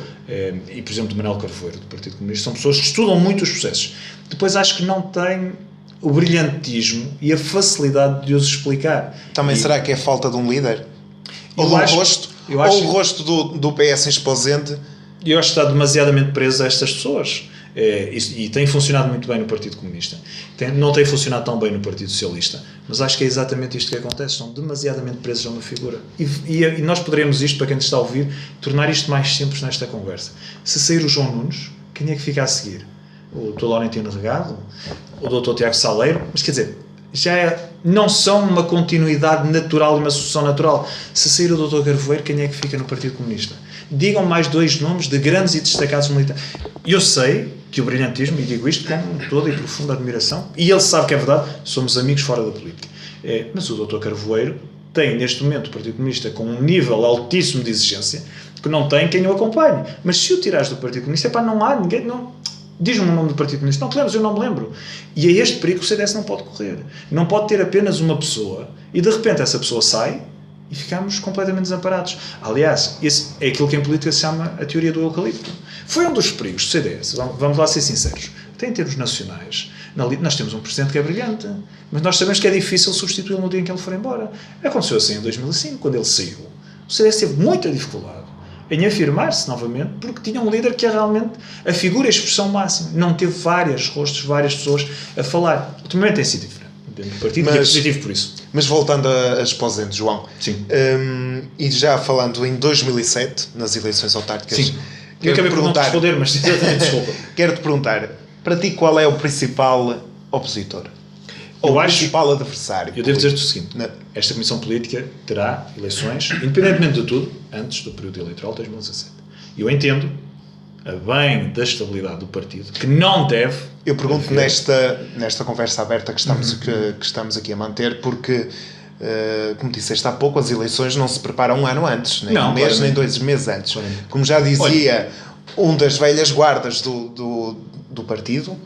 e por exemplo do Manuel Carvoeiro, do Partido Comunista, são pessoas que estudam muito os processos. Depois acho que não têm o brilhantismo e a facilidade de os explicar. Também será que é falta de um líder? Ou o rosto do PS em Esposende? Eu acho que está demasiadamente preso a estas pessoas. E tem funcionado muito bem no Partido Comunista, não tem funcionado tão bem no Partido Socialista, mas acho que é exatamente isto que acontece, são demasiadamente presos a uma figura e nós poderemos isto, para quem está a ouvir, tornar isto mais simples nesta conversa. Se sair o João Nunes, quem é que fica a seguir? O Dr. Laurentino Regado? O Dr. Tiago Saleiro? Mas quer dizer, não são uma continuidade natural e uma sucessão natural. Se sair o Dr. Carvoeiro, quem é que fica no Partido Comunista? Digam mais 2 nomes de grandes e destacados militares. Eu sei que o brilhantismo, e digo isto com toda e profunda admiração, e ele sabe que é verdade, somos amigos fora da política. Mas o Dr. Carvoeiro tem, neste momento, o Partido Comunista com um nível altíssimo de exigência que não tem quem o acompanhe. Mas se o tirares do Partido Comunista, não há ninguém... Diz-me o nome do Partido Comunista. Não te lembras? Eu não me lembro. E é este perigo que o CDS não pode correr. Não pode ter apenas uma pessoa e de repente essa pessoa sai e ficamos completamente desamparados. Aliás, esse é aquilo que em política se chama a teoria do eucalipto. Foi um dos perigos do CDS. Vamos lá ser sinceros. Até em termos nacionais, nós temos um presidente que é brilhante, mas nós sabemos que é difícil substituí-lo no dia em que ele for embora. Aconteceu assim em 2005, quando ele saiu. O CDS teve muita dificuldade em afirmar-se novamente, porque tinha um líder que é realmente a figura e a expressão máxima. Não teve vários rostos, várias pessoas a falar. Ultimamente tem sido diferente dentro do partido, e é positivo por isso. Mas voltando a Esposende, João, sim. E já falando em 2007, nas eleições autárquicas, sim. Eu acabei por não te responder, mas desculpa. Quero-te perguntar, para ti qual é o principal opositor? Ou o principal adversário? Eu devo dizer-te o seguinte, esta Comissão Política terá eleições, independentemente de tudo, antes do período eleitoral de 2017. Eu entendo, a bem da estabilidade do partido, que não deve... Eu pergunto nesta conversa aberta que estamos aqui a manter, porque, como disseste há pouco, as eleições não se preparam um ano antes, nem um mês, nem 2 meses antes. Como já dizia um das velhas guardas do partido,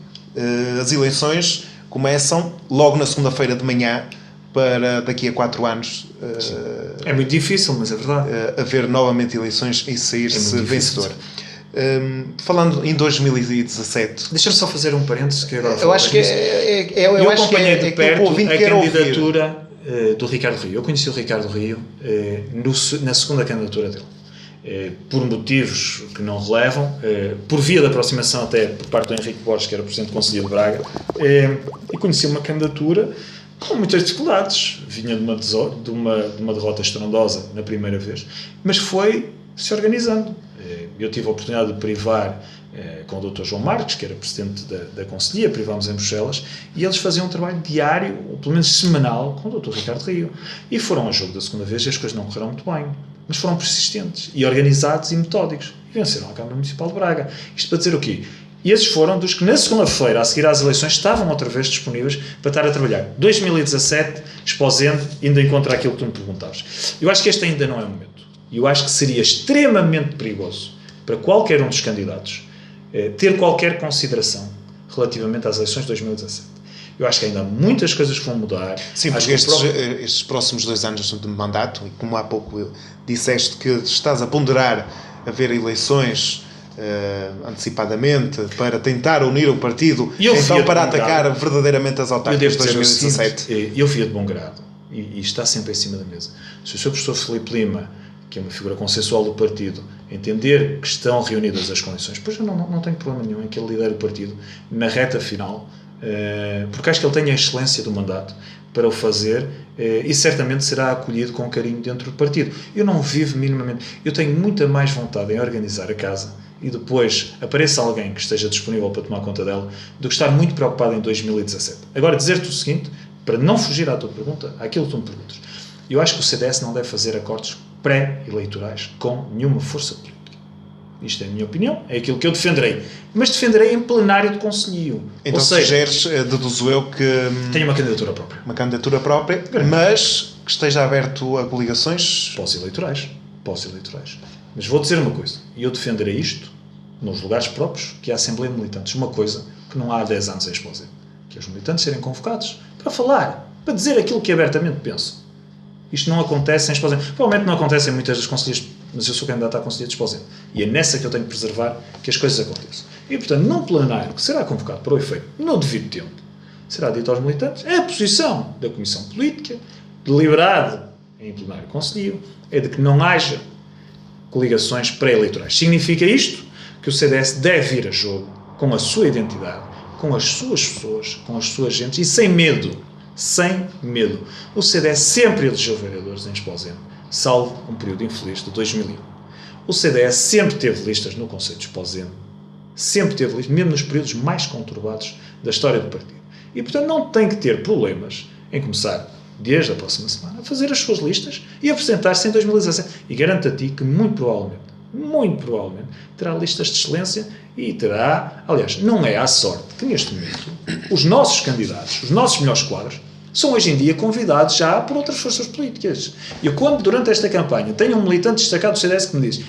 as eleições começam logo na segunda-feira de manhã para daqui a 4 anos é muito difícil, mas é verdade. Haver novamente eleições e sair-se vencedor. Falando em 2017... Deixa-me só fazer um parênteses que agora eu acho que eu acompanhei de perto a candidatura do Ricardo Rio. Eu conheci o Ricardo Rio na segunda candidatura dele. Por motivos que não relevam, por via da aproximação até por parte do Henrique Borges, que era Presidente do Conselho de Braga, e conheci uma candidatura com muitas dificuldades. Vinha de uma derrota estrondosa na primeira vez, mas foi-se organizando. Eu tive a oportunidade de privar com o Dr. João Marques, que era Presidente da Conselhia, privámos em Bruxelas, e eles faziam um trabalho diário, ou pelo menos semanal, com o Dr. Ricardo Rio. E foram ao jogo da segunda vez e as coisas não correram muito bem, mas foram persistentes, e organizados e metódicos, e venceram a Câmara Municipal de Braga. Isto para dizer o quê? E esses foram dos que na segunda-feira, a seguir às eleições, estavam outra vez disponíveis para estar a trabalhar. 2017, Esposende, ainda encontra aquilo que tu me perguntavas. Eu acho que este ainda não é o momento. E eu acho que seria extremamente perigoso para qualquer um dos candidatos ter qualquer consideração relativamente às eleições de 2017. Eu acho que ainda há muitas coisas que vão mudar. Sim, porque estes próximos 2 anos de mandato, e como há pouco disseste que estás a ponderar haver eleições antecipadamente para tentar unir o partido, então para atacar verdadeiramente as autárquicas de 2017. Eu fui de bom grado e está sempre em cima da mesa. Se o Sr. Professor Filipe Lima, que é uma figura consensual do partido, entender que estão reunidas as condições, pois eu não tenho problema nenhum em que ele lidere o partido na reta final, porque acho que ele tem a excelência do mandato para o fazer e certamente será acolhido com carinho dentro do partido. Eu não vivo minimamente, eu tenho muita mais vontade em organizar a casa e depois apareça alguém que esteja disponível para tomar conta dela, do que estar muito preocupado em 2017. Agora, dizer-te o seguinte, para não fugir à tua pergunta, àquilo que tu me perguntas, eu acho que o CDS não deve fazer acordos pré-eleitorais com nenhuma força política. Isto é a minha opinião, é aquilo que eu defenderei. Mas defenderei em plenário de conselho. Então, sugeres, deduzo eu, que tenho uma candidatura própria. Uma candidatura própria, mas que esteja aberto a coligações? Pós-eleitorais. Mas vou dizer uma coisa, e eu defenderei isto nos lugares próprios, que é a Assembleia de Militantes. Uma coisa que não há 10 anos a exposer, que é os militantes serem convocados para falar, para dizer aquilo que abertamente pensam. Isto não acontece em Esposende. Provavelmente não acontece em muitas das conselheiras, mas eu sou candidato à Conselhia de Esposende. E é nessa que eu tenho que preservar que as coisas aconteçam. E, portanto, num plenário que será convocado para o efeito no devido tempo, será dito aos militantes, a posição da Comissão Política, deliberada em plenário conselho, é de que não haja coligações pré-eleitorais. Significa isto que o CDS deve ir a jogo com a sua identidade, com as suas pessoas, com as suas gentes e sem medo. Sem medo. O CDS sempre elegeu vereadores em Esposende, salvo um período infeliz de 2001. O CDS sempre teve listas no Conselho de Esposende, sempre teve listas, mesmo nos períodos mais conturbados da história do partido. E, portanto, não tem que ter problemas em começar, desde a próxima semana, a fazer as suas listas e apresentar-se em 2017. E garanto a ti que, muito provavelmente, terá listas de excelência e terá, aliás, não é à sorte que neste momento os nossos candidatos, os nossos melhores quadros, são hoje em dia convidados já por outras forças políticas. Eu, quando durante esta campanha tenho um militante destacado do CDS que me diz: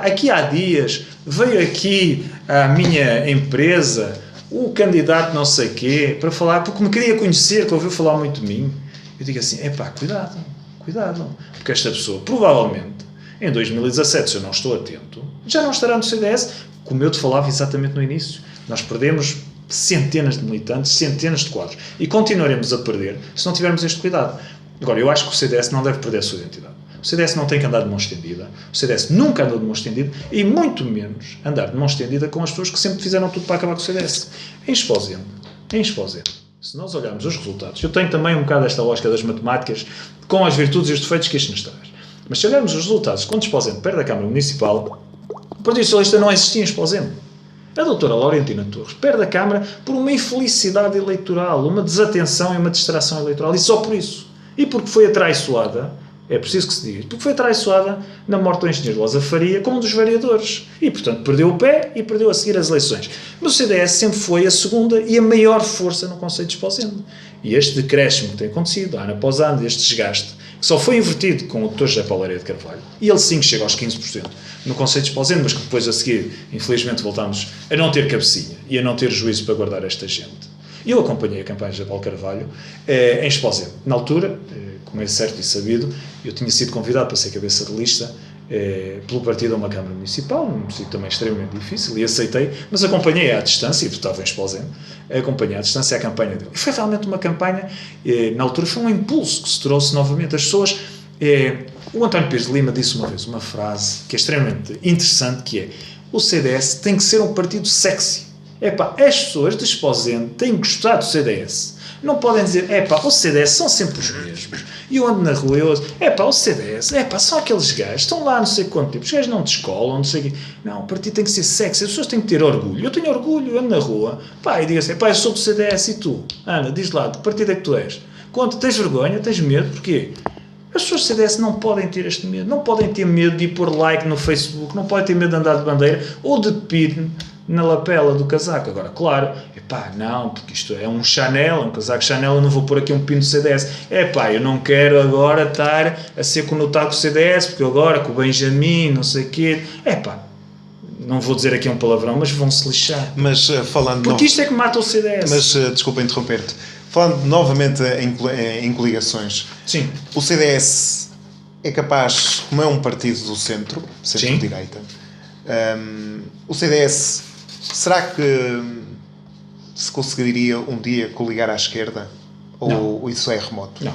aqui há dias veio aqui à minha empresa o candidato não sei quê para falar, porque me queria conhecer, que ouviu falar muito de mim. Eu digo assim, cuidado, porque esta pessoa provavelmente em 2017, se eu não estou atento, já não estará no CDS, como eu te falava exatamente no início. Nós perdemos centenas de militantes, centenas de quadros, e continuaremos a perder se não tivermos este cuidado. Agora, eu acho que o CDS não deve perder a sua identidade. O CDS não tem que andar de mão estendida, o CDS nunca andou de mão estendida, e muito menos andar de mão estendida com as pessoas que sempre fizeram tudo para acabar com o CDS. Em Esposende, se nós olharmos os resultados, eu tenho também um bocado esta lógica das matemáticas, com as virtudes e os defeitos que isto nos traz. Mas se olharmos os resultados, quando Esposende perde a Câmara Municipal, o Partido Socialista não existia em Esposende. A doutora Laurentina Torres perde a Câmara por uma infelicidade eleitoral, uma desatenção e uma distração eleitoral, e só por isso. E porque foi atraiçoada, é preciso que se diga, porque foi atraiçoada na morte do engenheiro Losa Faria como um dos vereadores. E, portanto, perdeu o pé e perdeu a seguir as eleições. Mas o CDS sempre foi a segunda e a maior força no Conselho de Esposende. E este decréscimo que tem acontecido, ano após ano, este desgaste, que só foi invertido com o Dr. José Paulo Areia de Carvalho, e ele sim chega aos 15% no Conselho de Esposende, mas que depois a seguir, infelizmente, voltámos a não ter cabecinha e a não ter juízo para guardar esta gente. E eu acompanhei a campanha de Abel Carvalho em Esposende. Na altura, como é certo e sabido, eu tinha sido convidado para ser cabeça de lista pelo partido a uma Câmara Municipal, num sítio também extremamente difícil, e aceitei, mas acompanhei à distância, e votava em Esposende, acompanhei à distância a campanha dele. E foi realmente uma campanha, na altura foi um impulso que se trouxe novamente as pessoas. O António Pires de Lima disse uma vez uma frase que é extremamente interessante, que é: o CDS tem que ser um partido sexy. As pessoas de Esposende têm que gostar do CDS. Não podem dizer, o CDS são sempre os mesmos. E eu ando na rua e eu o CDS, são aqueles gajos, estão lá não sei quanto tempo, os gajos não descolam, não sei o quê. Não, o partido tem que ser sexy, as pessoas têm que ter orgulho. Eu tenho orgulho, eu ando na rua, e digo assim, eu sou do CDS, e tu? Ana, diz lá, de que partido é que tu és? Conta, tens vergonha, tens medo, porquê? As pessoas do CDS não podem ter este medo, não podem ter medo de ir pôr like no Facebook, não podem ter medo de andar de bandeira ou de pir na lapela do casaco. Agora, claro, não, porque isto é um Chanel, um casaco Chanel, eu não vou pôr aqui um pino do CDS. Eu não quero agora estar a ser conotado com o CDS, porque agora com o Benjamin, não sei o quê. Não vou dizer aqui um palavrão, mas vão-se lixar. Mas falando... Porque isto é que mata o CDS. Mas, desculpa interromper-te, falando novamente em coligações, sim, o CDS é capaz, como é um partido do centro-direita, o CDS, será que se conseguiria um dia coligar à esquerda? Ou isso é remoto? Não,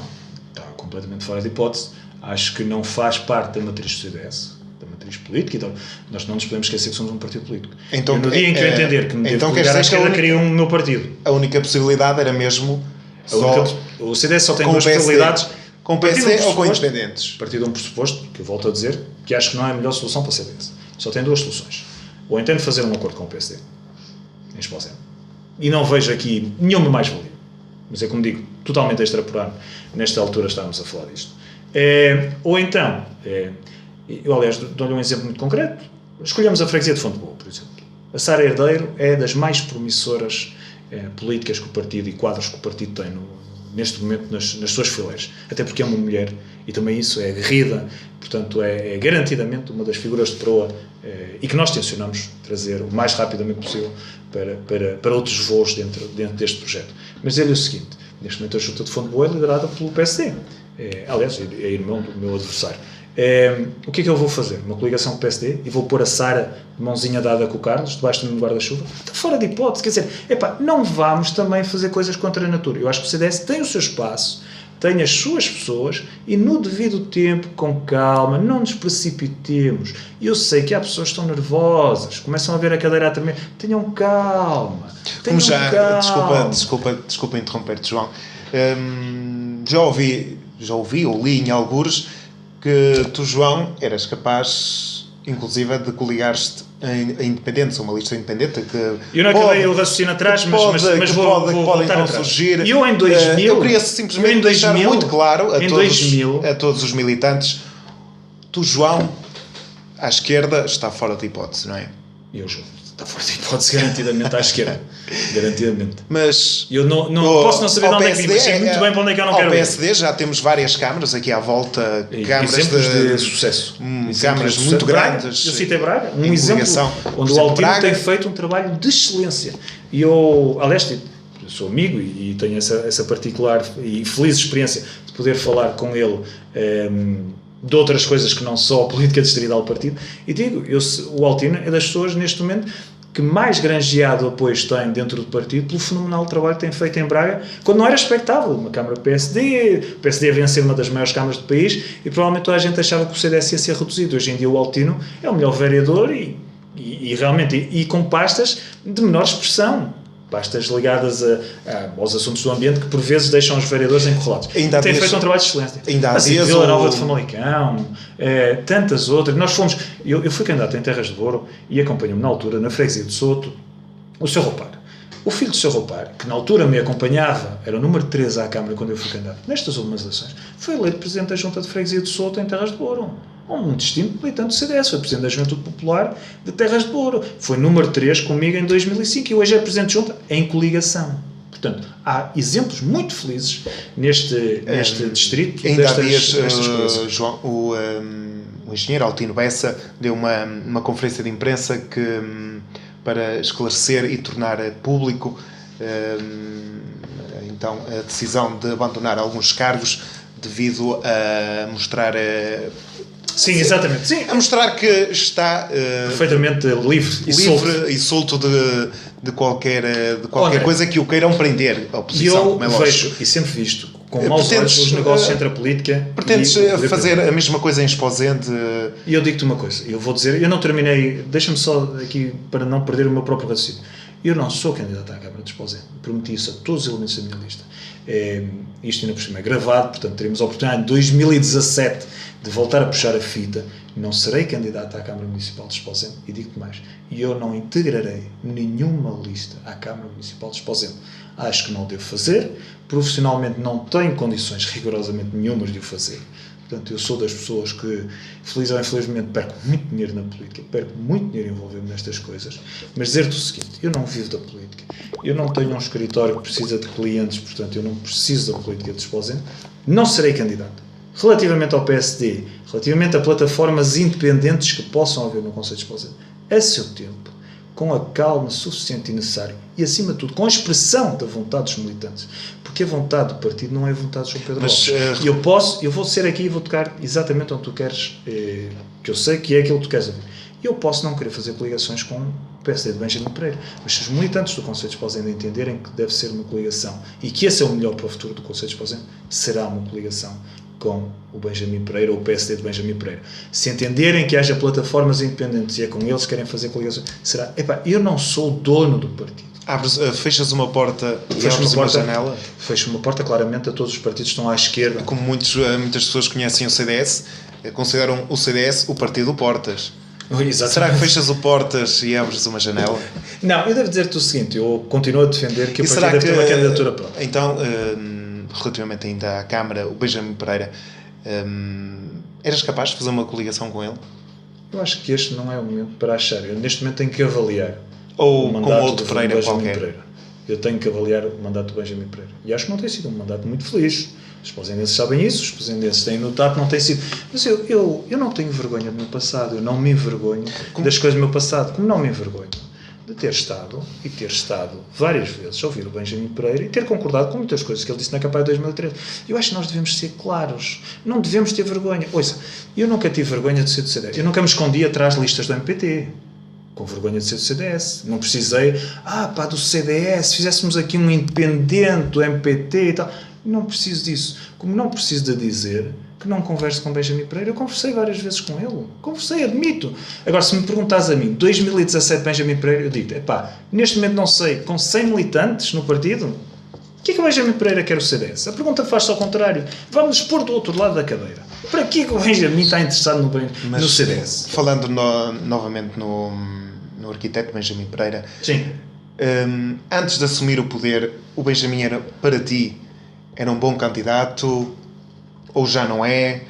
está completamente fora de hipótese. Acho que não faz parte da matriz do CDS, da matriz política, então nós não nos podemos esquecer que somos um partido político. Então, no dia em que eu entender que me devo coligar à esquerda, queria o meu partido. A única possibilidade era mesmo o CDS só tem duas possibilidades: com o PSD ou com independentes. Partido de um pressuposto, que eu volto a dizer, que acho que não é a melhor solução para o CDS. Só tem duas soluções. Ou entendo fazer um acordo com o PSD, em Esposende, e não vejo aqui nenhuma mais-valia, mas é como digo, totalmente extrapolado, nesta altura estamos a falar disto. Ou então, eu aliás dou-lhe um exemplo muito concreto, escolhemos a freguesia de Fonte Boa, por exemplo. A Sara Herdeiro é das mais promissoras políticas que o partido e quadros que o partido tem neste momento nas suas fileiras, até porque é uma mulher e também isso é aguerrida, portanto é garantidamente uma das figuras de proa e que nós tencionamos trazer o mais rapidamente possível para outros voos dentro deste projeto. Mas dizer-lhe o seguinte: neste momento a Junta de Fonte Boa é liderada pelo PSD, aliás, é irmão do meu adversário. O que é que eu vou fazer? Uma coligação com o PSD e vou pôr a Sara de mãozinha dada com o Carlos debaixo do meu guarda-chuva? Está fora de hipótese. Quer dizer, não vamos também fazer coisas contra a natura. Eu acho que o CDS tem o seu espaço, tem as suas pessoas e no devido tempo, com calma, não nos precipitemos. Eu sei que há pessoas que estão nervosas, começam a ver a cadeira a tremer. Tenham calma. Desculpa interromper-te, João. Já ouvi ou li em algures que tu, João, eras capaz, inclusive, de coligar-te a independentes, a uma lista independente que eu não acabei o raciocínio atrás, mas vou podem voltar surgir. E eu em 2000... eu queria simplesmente deixar muito claro a todos os militantes: tu, João, à esquerda, está fora de hipótese, não é? Eu, João, está fora de hipótese garantidamente à esquerda. Garantidamente. Mas eu não posso não saber de onde é que vim, mas sei muito bem para onde é que eu não quero ir. Ao PSD já temos várias câmaras aqui à volta, câmaras de sucesso. Câmaras muito grandes. Eu citei Braga, um exemplo onde o Altino tem feito um trabalho de excelência. E eu, aliás, sou amigo e tenho essa particular e feliz experiência de poder falar com ele de outras coisas que não só a política distrital do partido. E digo, o Altino é das pessoas neste momento que mais granjeado apoio tem dentro do partido pelo fenomenal trabalho que tem feito em Braga, quando não era expectável. Uma Câmara PSD, o PSD a vencer uma das maiores câmaras do país e provavelmente toda a gente achava que o CDS ia ser reduzido. Hoje em dia o Altino é o melhor vereador e realmente com pastas de menor expressão. Pastas ligadas aos assuntos do ambiente que por vezes deixam os vereadores encurralados. Tem feito um trabalho de excelência. Vila Nova de Famalicão, tantas outras. Eu fui candidato em Terras de Douro e acompanhou-me na altura, na freguesia de Soto, o Sr. Roupar. O filho do Sr. Roupar, que na altura me acompanhava, era o número 3 à Câmara quando eu fui candidato, nestas últimas eleições, foi eleito Presidente da Junta de Freguesia de Soto em Terras de Douro. Um distinto militante do CDS, foi Presidente da Juventude Popular de Terras de Douro. Foi número 3 comigo em 2005 e hoje é Presidente de Junta em coligação. Portanto, há exemplos muito felizes neste distrito destas coisas. João, o engenheiro Altino Bessa deu uma conferência de imprensa para esclarecer e tornar público então a decisão de abandonar alguns cargos devido a mostrar Sim, exatamente. Sim. a mostrar que está Perfeitamente livre e solto de qualquer André, coisa que o queiram prender a E oposição. eu como é lógico. vejo, e sempre visto, com maus olhos, os negócios entre a política Pretendes e o poder fazer público. a mesma coisa em Esposende? E eu digo-te uma coisa, eu vou dizer, eu não terminei, deixa-me só aqui para não perder o meu próprio raciocínio. Eu não sou candidato à Câmara de Esposende, prometi isso a todos os elementos da minha lista. Isto ainda por cima é gravado, portanto teremos a oportunidade em 2017 de voltar a puxar a fita. Não serei candidato à Câmara Municipal de Esposende, e digo-te mais, eu não integrarei nenhuma lista à Câmara Municipal de Esposende. Acho que não o devo fazer, profissionalmente não tenho condições rigorosamente nenhumas de o fazer. Portanto, eu sou das pessoas que, feliz ou infelizmente, perco muito dinheiro na política, perco muito dinheiro envolvendo nestas coisas, mas dizer-te o seguinte, eu não vivo da política, eu não tenho um escritório que precisa de clientes, portanto, eu não preciso da política de Esposende, não serei candidato. Relativamente ao PSD, relativamente a plataformas independentes que possam haver no Conselho de Esposende, a seu tempo, com a calma suficiente e necessária e, acima de tudo, com a expressão da vontade dos militantes, porque a vontade do partido não é a vontade de João Pedro Lopes. E eu vou ser aqui e vou tocar exatamente onde tu queres, que eu sei que é aquilo que tu queres ouvir. Eu posso não querer fazer coligações com o PSD de Benjamin Pereira, mas se os militantes do Conselho de Esposende entenderem que deve ser uma coligação e que esse é o melhor para o futuro do Conselho de Esposende, será uma coligação com o Benjamin Pereira ou o PSD de Benjamin Pereira. Se entenderem que haja plataformas independentes e é com eles que querem fazer coligações, será. Eu não sou o dono do partido. Fechas uma porta e abres uma janela? Fecho uma porta claramente a todos os partidos que estão à esquerda. Como muitas pessoas conhecem o CDS, consideram o CDS o partido Portas. Exatamente. Será que fechas o Portas e abres uma janela? Não, eu devo dizer-te o seguinte, eu continuo a defender que o E partido deve ter uma candidatura própria. Então, relativamente ainda à Câmara, o Benjamin Pereira, eras capaz de fazer uma coligação com ele? Eu acho que este não é o momento para achar. Eu neste momento tenho que avaliar ou o com mandato outro do Pereira Benjamin qualquer? Pereira. Eu tenho que avaliar o mandato do Benjamin Pereira. E acho que não tem sido um mandato muito feliz. Os esposendenses sabem isso, os esposendenses têm notado que não tem sido. Mas eu não tenho vergonha do meu passado, eu não me envergonho das coisas do meu passado, como não me envergonho de ter estado várias vezes a ouvir o Benjamin Pereira e ter concordado com muitas coisas que ele disse na campanha de 2013. Eu acho que nós devemos ser claros, não devemos ter vergonha. Ouça, eu nunca tive vergonha de ser do CDS, eu nunca me escondi atrás de listas do MPT, com vergonha de ser do CDS. Não precisei, do CDS, fizéssemos aqui um independente do MPT e tal. Não preciso disso. Como não preciso de dizer que não converso com Benjamin Pereira, eu conversei várias vezes com ele. Conversei, admito. Agora, se me perguntas a mim, 2017 Benjamin Pereira, eu digo, neste momento não sei, com 100 militantes no partido, o que é que o Benjamin Pereira quer o CDS? A pergunta faz-se ao contrário. Vamos pôr do outro lado da cadeira. Para que o Benjamin está interessado no CDS? Falando novamente no arquiteto Benjamin Pereira, sim. Antes de assumir o poder, o Benjamin era, para ti, era um bom candidato ou já não é?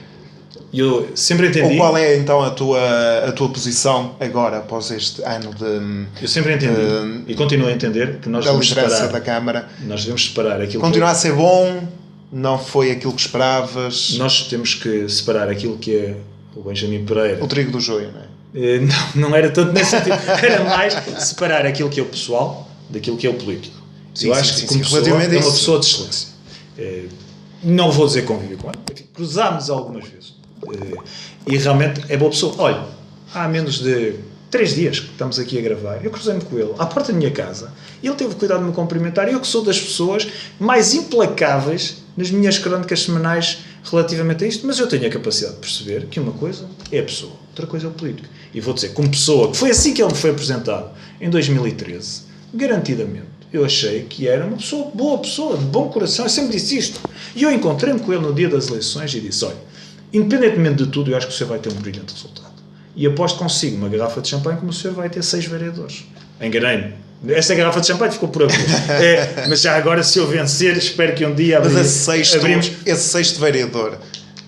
Eu sempre entendi. Ou qual é então a tua posição agora, após este ano de... Eu sempre entendi e continuo a entender que nós devemos separar da Câmara. Nós devemos separar aquilo Continua a ser bom, não foi aquilo que esperavas. Nós temos que separar aquilo que é o Benjamin Pereira. O trigo do joio, não é? Não era tanto nesse sentido. Era mais separar aquilo que é o pessoal daquilo que é o político. Eu acho que como pessoa, é uma pessoa de excelência. Não vou dizer convívio com ela. Cruzámos algumas vezes. E realmente é boa pessoa. Olha, há menos de 3 dias que estamos aqui a gravar, eu cruzei-me com ele à porta da minha casa e ele teve cuidado de me cumprimentar. Eu que sou das pessoas mais implacáveis nas minhas crónicas semanais relativamente a isto, mas eu tenho a capacidade de perceber que uma coisa é a pessoa, outra coisa é o político. E vou dizer, como pessoa, que foi assim que ele me foi apresentado em 2013, garantidamente, eu achei que era uma pessoa, boa pessoa, de bom coração, eu sempre disse isto. E eu encontrei-me com ele no dia das eleições e disse, olha, independentemente de tudo, eu acho que o senhor vai ter um brilhante resultado. E aposto consigo uma garrafa de champanhe como o senhor vai ter 6 vereadores. Enganei-me. Essa garrafa de champanhe ficou por aqui. Mas já agora, se eu vencer, espero que um dia abrimos... esse sexto vereador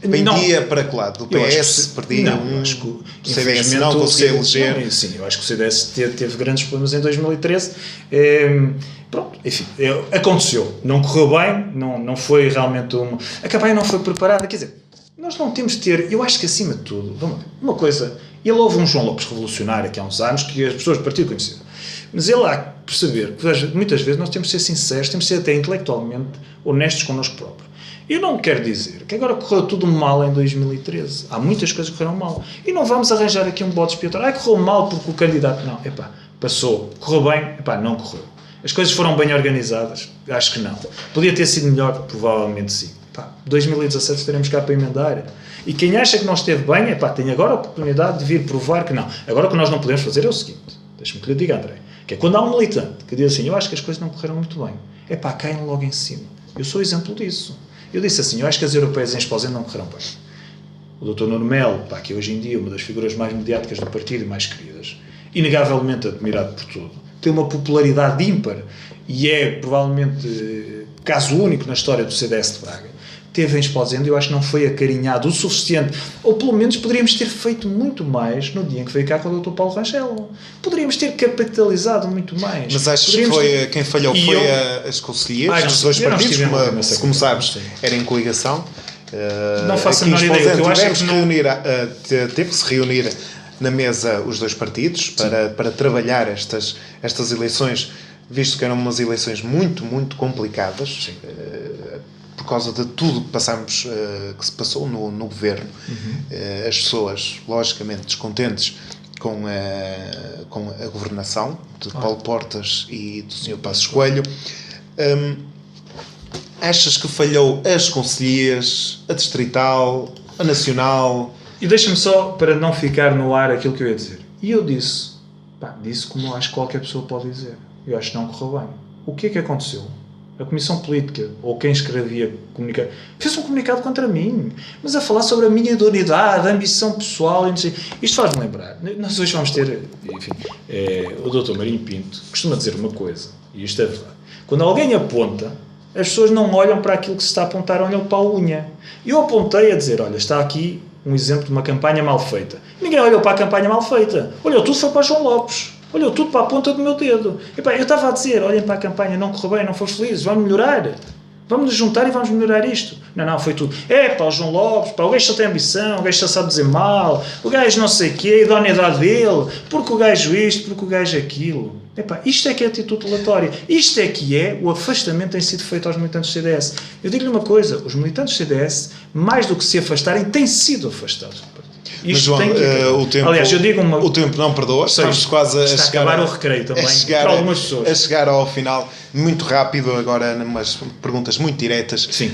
pendia para que lado? Do PS? Perdia não, acho que o CDS não conseguia eleger? Sim, eu acho que o CDS teve grandes problemas em 2013. Pronto, enfim, aconteceu. Não correu bem, não foi realmente a campanha não foi preparada, quer dizer, nós não temos de ter, eu acho que acima de tudo, vamos ver, uma coisa, ele houve um João Lopes revolucionário aqui há uns anos que as pessoas do partido conheceram, mas ele há perceber que muitas vezes nós temos de ser sinceros, temos de ser até intelectualmente honestos connosco próprios. Eu não quero dizer que agora correu tudo mal em 2013. Há muitas coisas que correram mal. E não vamos arranjar aqui um bode expiatório. Correu mal porque o candidato... Não, passou. Correu bem? Não correu. As coisas foram bem organizadas? Acho que não. Podia ter sido melhor? Provavelmente sim. 2017 estaremos cá para emendar. E quem acha que não esteve bem, tem agora a oportunidade de vir provar que não. Agora o que nós não podemos fazer é o seguinte, deixa-me que lhe diga, André, que é quando há um militante que diz assim, eu acho que as coisas não correram muito bem, caem logo em cima. Eu sou exemplo disso. Eu disse assim, eu acho que as europeias em Esposende não correram bem. O Dr. Nuno Melo, que hoje em dia é uma das figuras mais mediáticas do partido e mais queridas, inegavelmente admirado por tudo, tem uma popularidade ímpar e é provavelmente caso único na história do CDS de Braga. Teve em Esposende, eu acho que não foi acarinhado o suficiente, ou pelo menos poderíamos ter feito muito mais no dia em que veio cá com o Dr. Paulo Rangel. Poderíamos ter capitalizado muito mais. Mas achas que quem falhou foi as conselheiras, os dois partidos, como sabes, era em coligação. Não faço a menor ideia. Eu acho que teve que se reunir na mesa os dois partidos para trabalhar estas eleições, visto que eram umas eleições muito, muito complicadas. Por causa de tudo que passámos, que se passou no governo. As pessoas, logicamente, descontentes com a governação de Paulo Portas e do Sr. Passos Coelho. Achas que falhou as concelhias, a distrital, a nacional? E deixa-me só, para não ficar no ar aquilo que eu ia dizer. E eu disse como eu acho que qualquer pessoa pode dizer. Eu acho que não correu bem. O que é que aconteceu? A Comissão Política, ou quem escrevia comunicado, fez um comunicado contra mim, mas a falar sobre a minha idoneidade, a ambição pessoal, e não sei. Isto faz-me lembrar. Nós hoje vamos ter, enfim, o Dr. Marinho Pinto costuma dizer uma coisa, e isto é verdade. Quando alguém aponta, as pessoas não olham para aquilo que se está a apontar, olham para a unha. Eu apontei a dizer, olha, está aqui um exemplo de uma campanha mal feita. Ninguém olhou para a campanha mal feita. Olhou tudo, foi para João Lopes. Olhou tudo para a ponta do meu dedo. Eu estava a dizer, olhem para a campanha, não correu bem, não fomos felizes, vamos melhorar. Vamos nos juntar e vamos melhorar isto. Não, foi tudo. O João Lopes, o gajo só tem ambição, o gajo só sabe dizer mal, o gajo não sei o quê, a idoneidade dele, porque o gajo isto, porque o gajo aquilo. Isto é que é atitude delatória. Isto é que é o afastamento que tem sido feito aos militantes do CDS. Eu digo-lhe uma coisa, os militantes do CDS, mais do que se afastarem, têm sido afastados. Mas, João, o tempo, aliás, eu digo o tempo não perdoa, estamos quase a chegar acabar o recreio também, para algumas pessoas. A chegar ao final, muito rápido, agora umas perguntas muito diretas. Sim.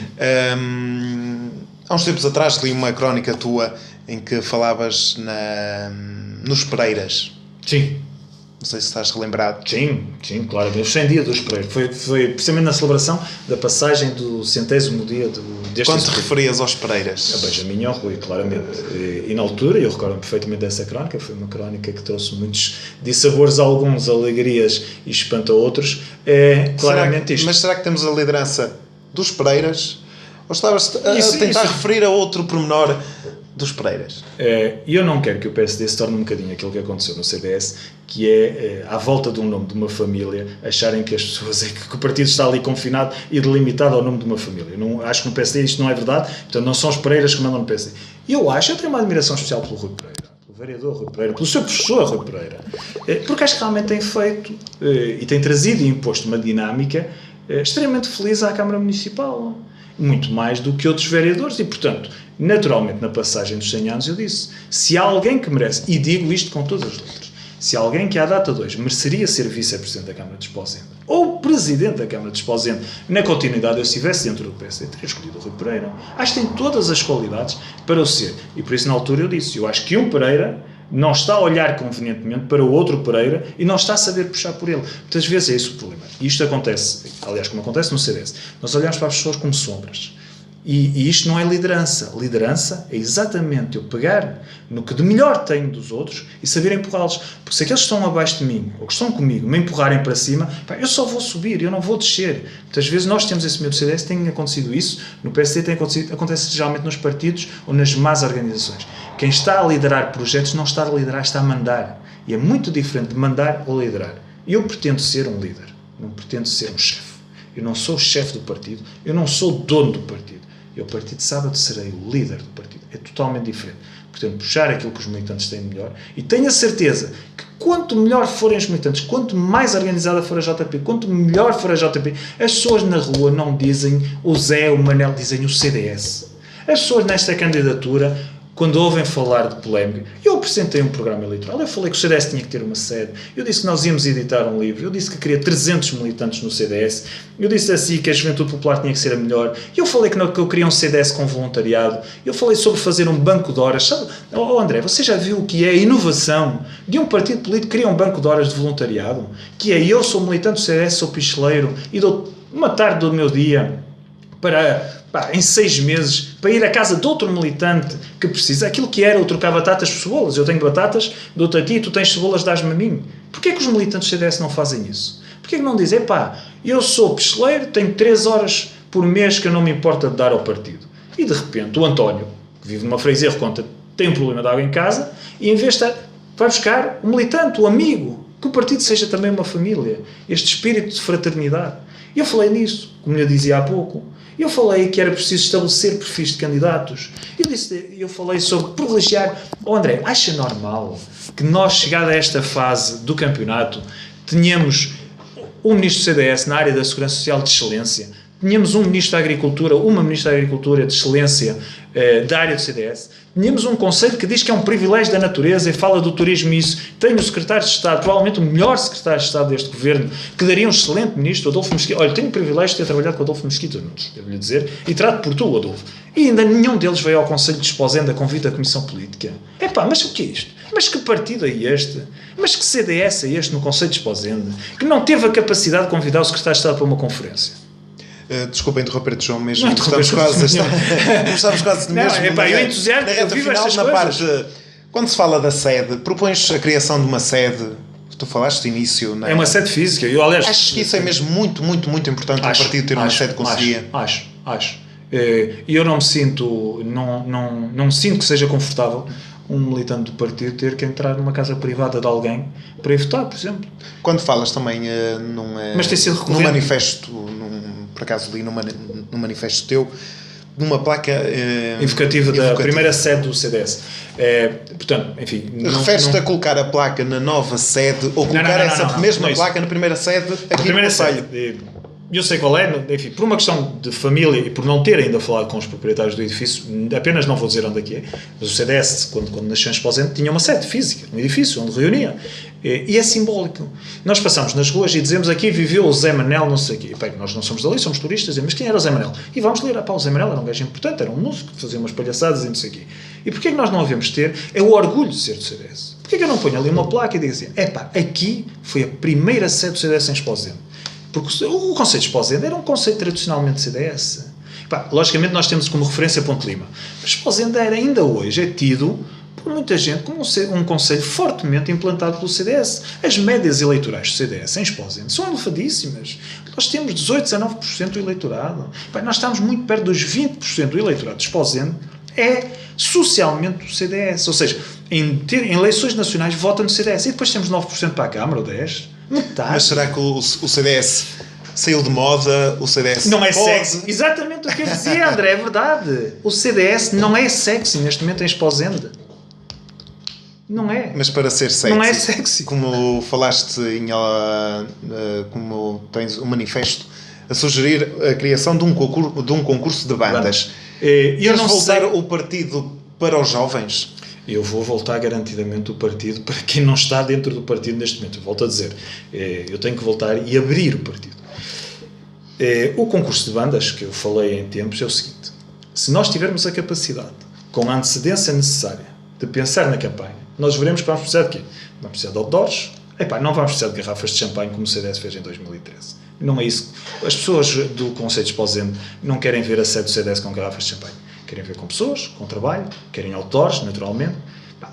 Há uns tempos atrás li uma crónica tua em que falavas nos Pereiras. Sim. Não sei se estás relembrado. Sim, claro. 100 dias dos Pereiras. Foi precisamente na celebração da passagem do 100º dia deste... Quando te referias aos Pereiras? A Benjamin e ao Rui, claramente. E na altura, eu recordo perfeitamente dessa crónica, foi uma crónica que trouxe muitos dissabores a alguns, alegrias e espanto a outros. Claramente isto. Mas será que temos a liderança dos Pereiras? Ou estavas a tentar referir a outro pormenor dos Pereiras? Eu não quero que o PSD se torne um bocadinho aquilo que aconteceu no CDS, que é, à volta de um nome de uma família, acharem que as pessoas, que o partido está ali confinado e delimitado ao nome de uma família. Não, acho que no PSD isto não é verdade, portanto não são os Pereiras que mandam no PSD. Eu tenho uma admiração especial pelo Rui Pereira, pelo vereador Rui Pereira, pelo seu professor Rui Pereira, porque acho que realmente tem feito e tem trazido e imposto uma dinâmica extremamente feliz à Câmara Municipal, muito mais do que outros vereadores e, portanto, naturalmente, na passagem dos 100 anos eu disse, se há alguém que merece, e digo isto com todas as letras, se há alguém que à data 2 mereceria ser vice-presidente da Câmara de Esposende, ou presidente da Câmara de Esposende, na continuidade eu estivesse dentro do PSD, teria escolhido o Rui Pereira. Acho que tem todas as qualidades para o ser. E por isso, na altura, eu disse, eu acho que um Pereira não está a olhar convenientemente para o outro Pereira e não está a saber puxar por ele. Muitas vezes é esse o problema. E isto acontece, aliás, como acontece no CDS. Nós olhamos para as pessoas como sombras. E isto não é liderança. Liderança é exatamente eu pegar no que de melhor tenho dos outros e saber empurrá-los. Porque se aqueles que estão abaixo de mim, ou que estão comigo, me empurrarem para cima, eu só vou subir, eu não vou descer. Muitas vezes nós temos esse medo do CDS, tem acontecido isso, no PSD tem acontecido, acontece geralmente nos partidos ou nas más organizações. Quem está a liderar projetos não está a liderar, está a mandar. E é muito diferente de mandar ou liderar. Eu pretendo ser um líder, não pretendo ser um chefe. Eu não sou o chefe do partido, eu não sou o dono do partido. Eu, a partir de sábado, serei o líder do partido. É totalmente diferente. portanto, puxar aquilo que os militantes têm melhor, e tenho a certeza que quanto melhor forem os militantes, quanto mais organizada for a JP, quanto melhor for a JP, as pessoas na rua não dizem o Zé, o Manel, dizem o CDS. As pessoas nesta candidatura, quando ouvem falar de polémica, eu apresentei um programa eleitoral, eu falei que o CDS tinha que ter uma sede, eu disse que nós íamos editar um livro, eu disse que queria 300 militantes no CDS, eu disse assim que a Juventude Popular tinha que ser a melhor, eu falei que eu queria um CDS com voluntariado, eu falei sobre fazer um banco de horas. Sabe, André, você já viu o que é a inovação de um partido político criar um banco de horas de voluntariado? Que é, eu sou militante do CDS, sou picheleiro, e dou uma tarde do meu dia para, em 6 meses, para ir à casa de outro militante que precisa, aquilo que era eu trocar batatas por cebolas. Eu tenho batatas, dou-te a ti, tu tens cebolas, dás-me a mim. Porquê é que os militantes do CDS não fazem isso? Porquê é que não dizem, eu sou picheleiro, tenho 3 horas por mês que eu não me importa de dar ao partido. E de repente o António, que vive numa freguesia reconta, tem um problema de água em casa, e em vez de vai buscar o militante, o amigo, que o partido seja também uma família, este espírito de fraternidade. E eu falei nisso, como lhe dizia há pouco. Eu falei que era preciso estabelecer perfis de candidatos. Eu falei sobre privilegiar. André, acha normal que nós, chegada a esta fase do campeonato, tenhamos um ministro do CDS na área da Segurança Social de excelência, tenhamos um ministro da Agricultura, uma ministra da Agricultura de excelência da área do CDS, tínhamos um conselho que diz que é um privilégio da natureza e fala do turismo e isso. Tenho o secretário de Estado, provavelmente o melhor secretário de Estado deste governo, que daria um excelente ministro, Adolfo Mesquita. Olha, tenho o privilégio de ter trabalhado com o Adolfo Mesquita, devo-lhe dizer, e trato por tu, Adolfo. E ainda nenhum deles veio ao Conselho de Esposenda a convite da Comissão Política. Mas o que é isto? Mas que partido é este? Mas que CDS é este no Conselho de Esposenda? Que não teve a capacidade de convidar o secretário de Estado para uma conferência? Desculpa interromper-te, João, mesmo. Não, estamos quase mesmo eu entusiasmo, eu vivo estas na coisas. Parte, quando se fala da sede, propões a criação de uma sede. Tu falaste de início, não é? É uma sede física. Eu, aliás, acho que isso é mesmo muito, muito, muito importante um partido ter uma sede conselhia. Acho. E eu não me sinto, não sinto que seja confortável um militante do partido ter que entrar numa casa privada de alguém para ir votar, por exemplo. Quando falas também Mas tem sido recorrente. num manifesto, por acaso li num manifesto teu, numa placa evocativa da primeira sede do CDS. Portanto, enfim... Referes-te a colocar a placa na nova sede ou colocar essa mesma placa na primeira sede aqui no Conselho? Eu sei qual é, enfim, por uma questão de família e por não ter ainda falado com os proprietários do edifício, apenas não vou dizer onde é que é, mas o CDS, quando nasceu em Esposende, tinha uma sede física, um edifício onde reunia. E é simbólico. Nós passamos nas ruas e dizemos aqui viveu o Zé Manel, não sei o quê. Bem, nós não somos dali, somos turistas, mas quem era o Zé Manel? E vamos ler, o Zé Manel era um gajo importante, era um músico, fazia umas palhaçadas e não sei o quê. E porquê é que nós não devemos ter? É o orgulho de ser do CDS. Porquê é que eu não ponho ali uma placa e digo assim, aqui foi a primeira sede do CDS em Esposende? Porque o conceito de Esposende era um conceito tradicionalmente CDS. Logicamente nós temos como referência Ponte Lima. Mas Esposende ainda hoje é tido por muita gente como um concelho fortemente implantado pelo CDS. As médias eleitorais do CDS em Esposende são elevadíssimas. Nós temos 18, 19% do eleitorado. Nós estamos muito perto dos 20% do eleitorado de Esposende é socialmente do CDS. Ou seja, em eleições nacionais vota no CDS. E depois temos 9% para a Câmara ou 10%. Metade. Mas será que o CDS saiu de moda? O CDS não é sexy? Exatamente o que eu dizia, André, é verdade. O CDS não é sexy neste momento em Esposende. Não é. Mas para ser sexy, não é sexy. Como falaste como tens um manifesto a sugerir a criação de um concurso de bandas. Eu não voltar sei... o partido para os jovens? Eu vou voltar garantidamente o partido para quem não está dentro do partido neste momento. Eu volto a dizer, eu tenho que voltar e abrir o partido. O concurso de bandas, que eu falei em tempos, é o seguinte: se nós tivermos a capacidade, com a antecedência necessária, de pensar na campanha, nós veremos que vamos precisar de quê? Vamos precisar de outdoors. Não vamos precisar de garrafas de champanhe como o CDS fez em 2013. Não é isso. As pessoas do Conselho de Esposende não querem ver a sede do CDS com garrafas de champanhe. Querem ver com pessoas, com trabalho, querem outdoors, naturalmente,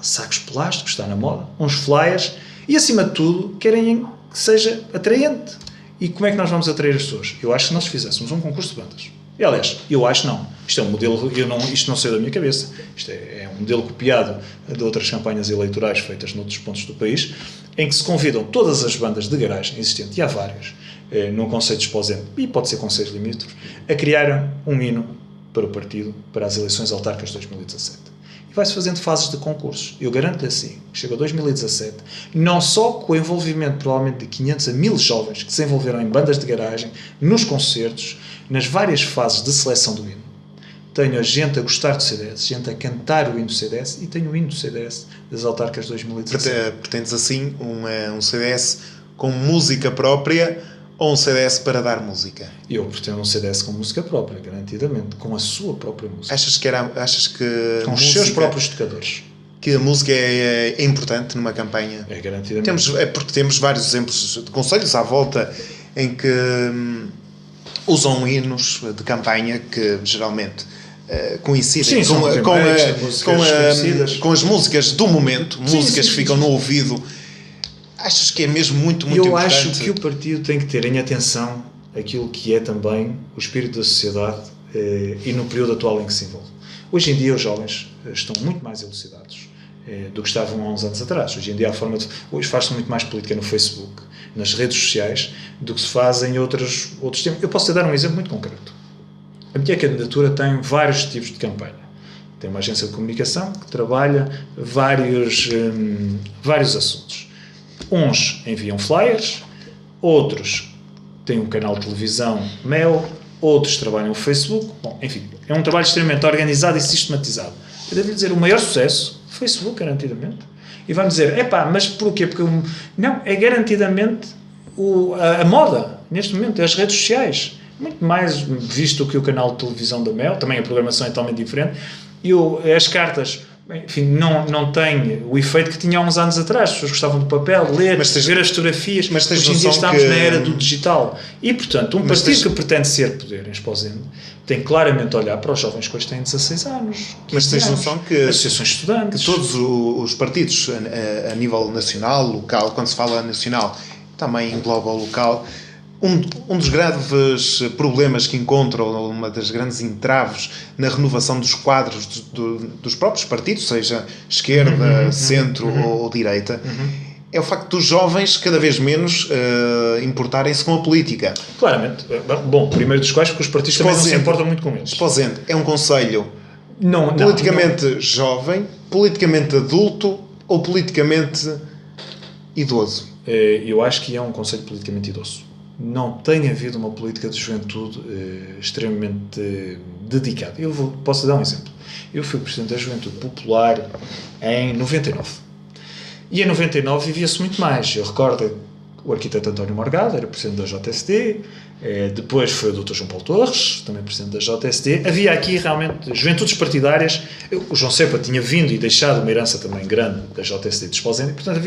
sacos plásticos, está na moda, uns flyers e, acima de tudo, querem que seja atraente. E como é que nós vamos atrair as pessoas? Eu acho que nós fizéssemos um concurso de bandas. E, aliás, eu acho não. Isto é um modelo, isto não saiu da minha cabeça. Isto é um modelo copiado de outras campanhas eleitorais feitas noutros pontos do país, em que se convidam todas as bandas de garagem existentes, e há várias, no Conselho de Esposende, e pode ser concelhos limítrofes, a criar um hino para o partido, para as eleições autárquicas de 2017. E vai-se fazendo fases de concursos. Eu garanto assim, chega a 2017, não só com o envolvimento provavelmente de 500 a 1000 jovens que se envolveram em bandas de garagem, nos concertos, nas várias fases de seleção do hino. Tenho a gente a gostar do CDS, gente a cantar o hino do CDS e tenho o hino do CDS das autarcas 2017. Pretendes assim um CDS com música própria ou um CDS para dar música? Eu pretendo um CDS com música própria, garantidamente, com a sua própria música. Achas que com os seus próprios tocadores. Que a música é importante numa campanha? É garantidamente. Porque temos vários exemplos de conselhos à volta em que usam hinos de campanha que geralmente coincidem com as músicas do momento, músicas que ficam no ouvido. Achas que é mesmo muito importante? Eu acho que o partido tem que ter em atenção aquilo que é também o espírito da sociedade e no período atual em que se envolve. Hoje em dia os jovens estão muito mais elucidados do que estavam há uns anos atrás. Hoje em dia hoje faz-se muito mais política no Facebook, nas redes sociais, do que se faz em outros tempos. Eu posso-te dar um exemplo muito concreto. A minha candidatura tem vários tipos de campanha. Tem uma agência de comunicação que trabalha vários assuntos. Uns enviam flyers, outros têm um canal de televisão, Mel, outros trabalham no Facebook. Bom, enfim, é um trabalho extremamente organizado e sistematizado. Eu devo lhe dizer, o maior sucesso, Facebook, garantidamente. E vai-me dizer, mas porquê? Porque não, é garantidamente a moda, neste momento, é as redes sociais. Muito mais visto do que o canal de televisão da Mel, também a programação é totalmente diferente. E as cartas, enfim, não têm o efeito que tinha há uns anos atrás. As pessoas gostavam de papel, ler, ver as fotografias. Mas hoje em dia estamos na era do digital. E, portanto, partido que pretende ser poder em Esposende tem claramente a olhar para os jovens que hoje têm 16 anos, 15 mas tens anos, noção que associações de estudantes. Que todos os partidos a nível nacional, local, quando se fala nacional, também engloba o local. Um dos graves problemas que encontram, uma das grandes entraves na renovação dos quadros dos próprios partidos, seja esquerda, centro ou direita, é o facto dos jovens cada vez menos importarem-se com a política. Claramente. Bom, primeiro dos quais, porque os partidos também não se importam muito com eles. Esposende é um concelho politicamente jovem, politicamente adulto ou politicamente idoso? Eu acho que é um concelho politicamente idoso. Não tem havido uma política de juventude extremamente dedicada. Posso dar um exemplo. Eu fui Presidente da Juventude Popular em 99. E em 99 vivia-se muito mais. Eu recordo o arquiteto António Morgado, era Presidente da JSD, depois foi o Dr. João Paulo Torres, também Presidente da JSD. Havia aqui realmente juventudes partidárias. O João Cepa tinha vindo e deixado uma herança também grande da JSD de Esposende, portanto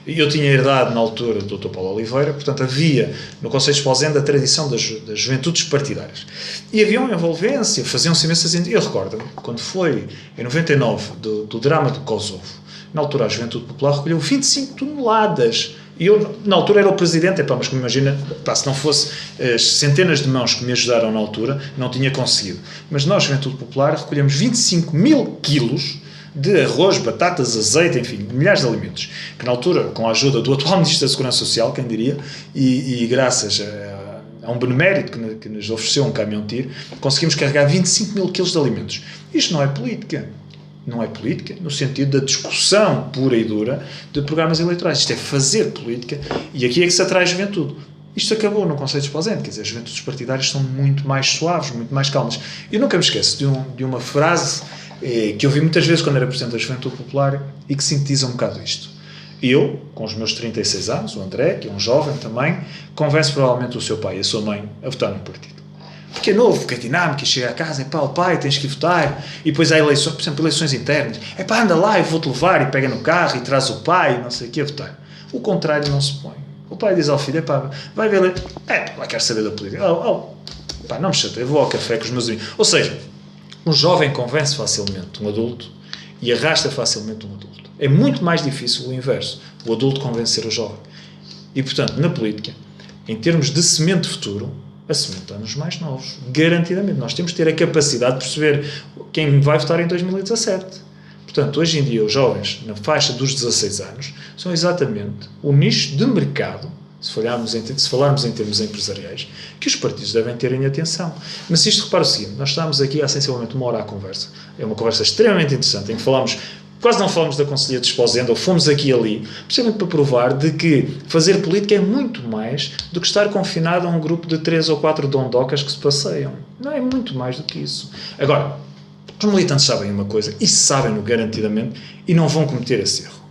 eu tinha herdado na altura do Dr. Paulo Oliveira, portanto havia no Conselho de Esposende a tradição das juventudes partidárias. E havia uma envolvência, faziam-se imensas... Eu recordo-me, quando foi em 99 do drama do Kosovo, na altura a Juventude Popular recolheu 25 toneladas. E eu, na altura, era o presidente, mas como imagina, se não fosse as centenas de mãos que me ajudaram na altura, não tinha conseguido. Mas nós, Juventude Popular, recolhemos 25 mil quilos de arroz, batatas, azeite, enfim, milhares de alimentos, que na altura, com a ajuda do atual Ministro da Segurança Social, quem diria, e graças a um benemérito que nos ofereceu um caminhão-tiro, conseguimos carregar 25 mil quilos de alimentos. Isto não é política. Não é política no sentido da discussão pura e dura de programas eleitorais. Isto é fazer política e aqui é que se atrai a juventude. Isto acabou no Conselho de Esposende, quer dizer, as juventudes partidárias são muito mais suaves, muito mais calmas. Eu nunca me esqueço de uma frase que eu vi muitas vezes quando era Presidente da Juventude Popular e que sintetiza um bocado isto. Eu, com os meus 36 anos, o André, que é um jovem também, convence provavelmente o seu pai e a sua mãe a votar num partido. Porque é novo, porque é dinâmico, e chega a casa, pai, tens que ir votar, e depois há eleições, por exemplo, eleições internas, anda lá, eu vou-te levar, e pega no carro, e traz o pai, não sei o que, a votar. O contrário não se põe. O pai diz ao filho, vai ver, lá quero saber da política, não me chateia, eu vou ao café com os meus amigos. Ou seja, um jovem convence facilmente um adulto, e arrasta facilmente um adulto. É muito mais difícil o inverso, o adulto convencer o jovem. E, portanto, na política, em termos de semente futuro, a semente está-nos mais novos, garantidamente. Nós temos que ter a capacidade de perceber quem vai votar em 2017. Portanto, hoje em dia, os jovens, na faixa dos 16 anos, são exatamente o nicho de mercado se falarmos em termos empresariais, que os partidos devem ter em atenção. Mas isto, repara o seguinte, nós estamos aqui há sensivelmente 1 hora à conversa. É uma conversa extremamente interessante, em que quase não falamos da Conselhia de Esposenda, ou fomos aqui e ali, precisamente para provar de que fazer política é muito mais do que estar confinado a um grupo de 3 ou 4 dondocas que se passeiam. Não, é muito mais do que isso. Agora, os militantes sabem uma coisa, e sabem-no garantidamente, e não vão cometer esse erro.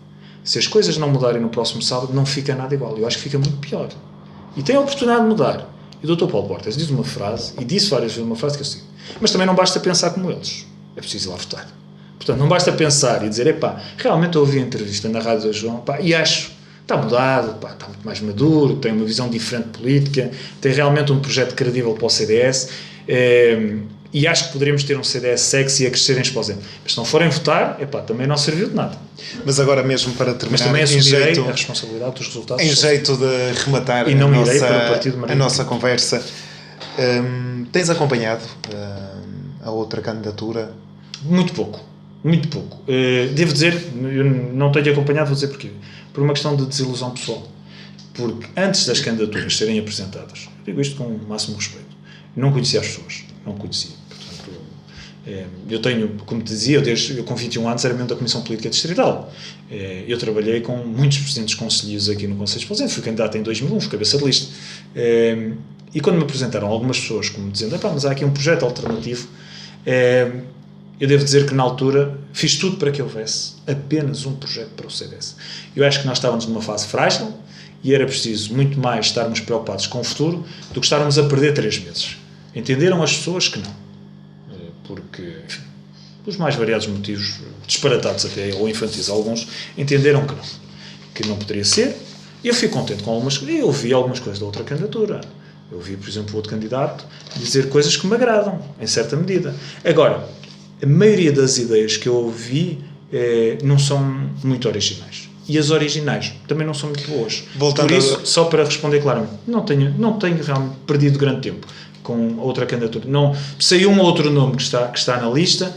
Se as coisas não mudarem no próximo sábado, não fica nada igual. Eu acho que fica muito pior. E tem a oportunidade de mudar. E o Dr. Paulo Portas diz uma frase, e disse várias vezes uma frase que eu sigo. Mas também não basta pensar como eles. É preciso ir lá votar. Portanto, não basta pensar e dizer, realmente eu ouvi a entrevista na Rádio do João, e acho, está mudado, está muito mais maduro, tem uma visão diferente de política, tem realmente um projeto credível para o CDS, e acho que poderíamos ter um CDS sexy a crescer em Esposenda. Mas se não forem votar, também não serviu de nada. Mas agora mesmo para terminar, mas também assumirei a responsabilidade dos resultados. Em jeito de rematar e não irei para o partido a nossa conversa, tens acompanhado a outra candidatura? Muito pouco. Devo dizer, eu não tenho acompanhado, vou dizer porquê. Por uma questão de desilusão pessoal. Porque antes das candidaturas serem apresentadas, digo isto com o máximo respeito, não conhecia as pessoas, não conhecia. Portanto, eu tenho, como te dizia, eu com 21 anos era membro da Comissão Política Distrital. Eu trabalhei com muitos presidentes conselheiros aqui no Conselho de Esposenda, fui candidato em 2001, fui cabeça de lista. E quando me apresentaram algumas pessoas como dizendo, mas há aqui um projeto alternativo, eu devo dizer que na altura fiz tudo para que houvesse apenas um projeto para o CDS. Eu acho que nós estávamos numa fase frágil e era preciso muito mais estarmos preocupados com o futuro do que estarmos a perder 3 meses. Entenderam as pessoas que não. Porque, enfim, os mais variados motivos, disparatados até, ou infantis alguns, entenderam que não poderia ser. E eu fico contente com algumas coisas. Eu ouvi algumas coisas da outra candidatura. Eu ouvi, por exemplo, o outro candidato dizer coisas que me agradam, em certa medida. Agora, a maioria das ideias que eu ouvi não são muito originais. E as originais também não são muito boas. Por isso, só para responder claramente, não tenho realmente perdido grande tempo com a outra candidatura. Não, sei um ou outro nome que está na lista,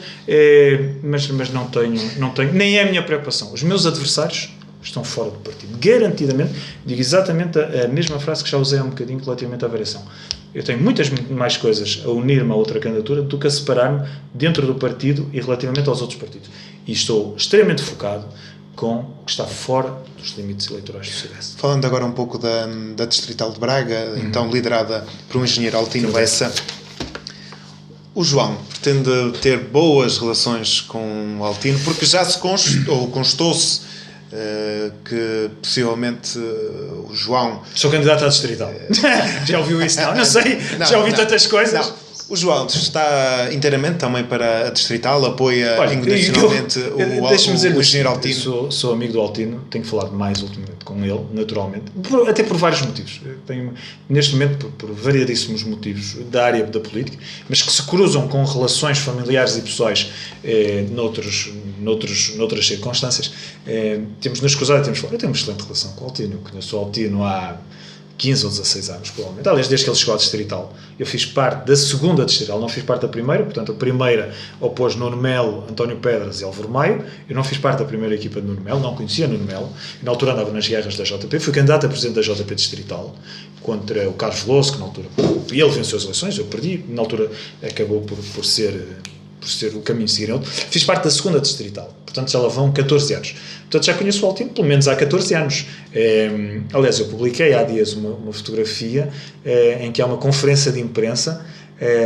mas não tenho, nem é a minha preocupação. Os meus adversários estão fora do partido. Garantidamente, digo exatamente a mesma frase que já usei há um bocadinho relativamente à variação. Eu tenho muitas mais coisas a unir-me a outra candidatura do que a separar-me dentro do partido e relativamente aos outros partidos. E estou extremamente focado com o que está fora dos limites eleitorais do CDS. Falando agora um pouco da Distrital de Braga, então liderada por um engenheiro Altino Bessa, o João pretende ter boas relações com o Altino, porque já se constou-se que possivelmente o João... Sou candidato à Distrital. Já ouviu isso? Não sei. Já ouvi tantas coisas. Não. O João está inteiramente também para a Distrital, apoia incondicionalmente o engenheiro Altino. Sou amigo do Altino, tenho falado mais ultimamente com ele, naturalmente, até por vários motivos. Tenho, neste momento, por variadíssimos motivos da área da política, mas que se cruzam com relações familiares e pessoais noutras circunstâncias. Temos nos cruzado e temos falado. Eu tenho uma excelente relação com o Altino, conheço o Altino há 15 ou 16 anos, provavelmente. Aliás, desde que ele chegou à Distrital. Eu fiz parte da segunda Distrital, não fiz parte da primeira, portanto, a primeira opôs Nuno Melo, António Pedras e Álvaro Maio. Eu não fiz parte da primeira equipa de Nuno Melo, não conhecia Nuno Melo. Na altura andava nas guerras da JP, fui candidato a presidente da JP Distrital, contra o Carlos Veloso, que na altura... E ele venceu as eleições, eu perdi. Na altura acabou por ser o caminho seguir outro. Fiz parte da segunda Distrital. Portanto, já lá vão 14 anos. Portanto, já conheço o Altino, pelo menos há 14 anos. Aliás, eu publiquei há dias uma fotografia em que há uma conferência de imprensa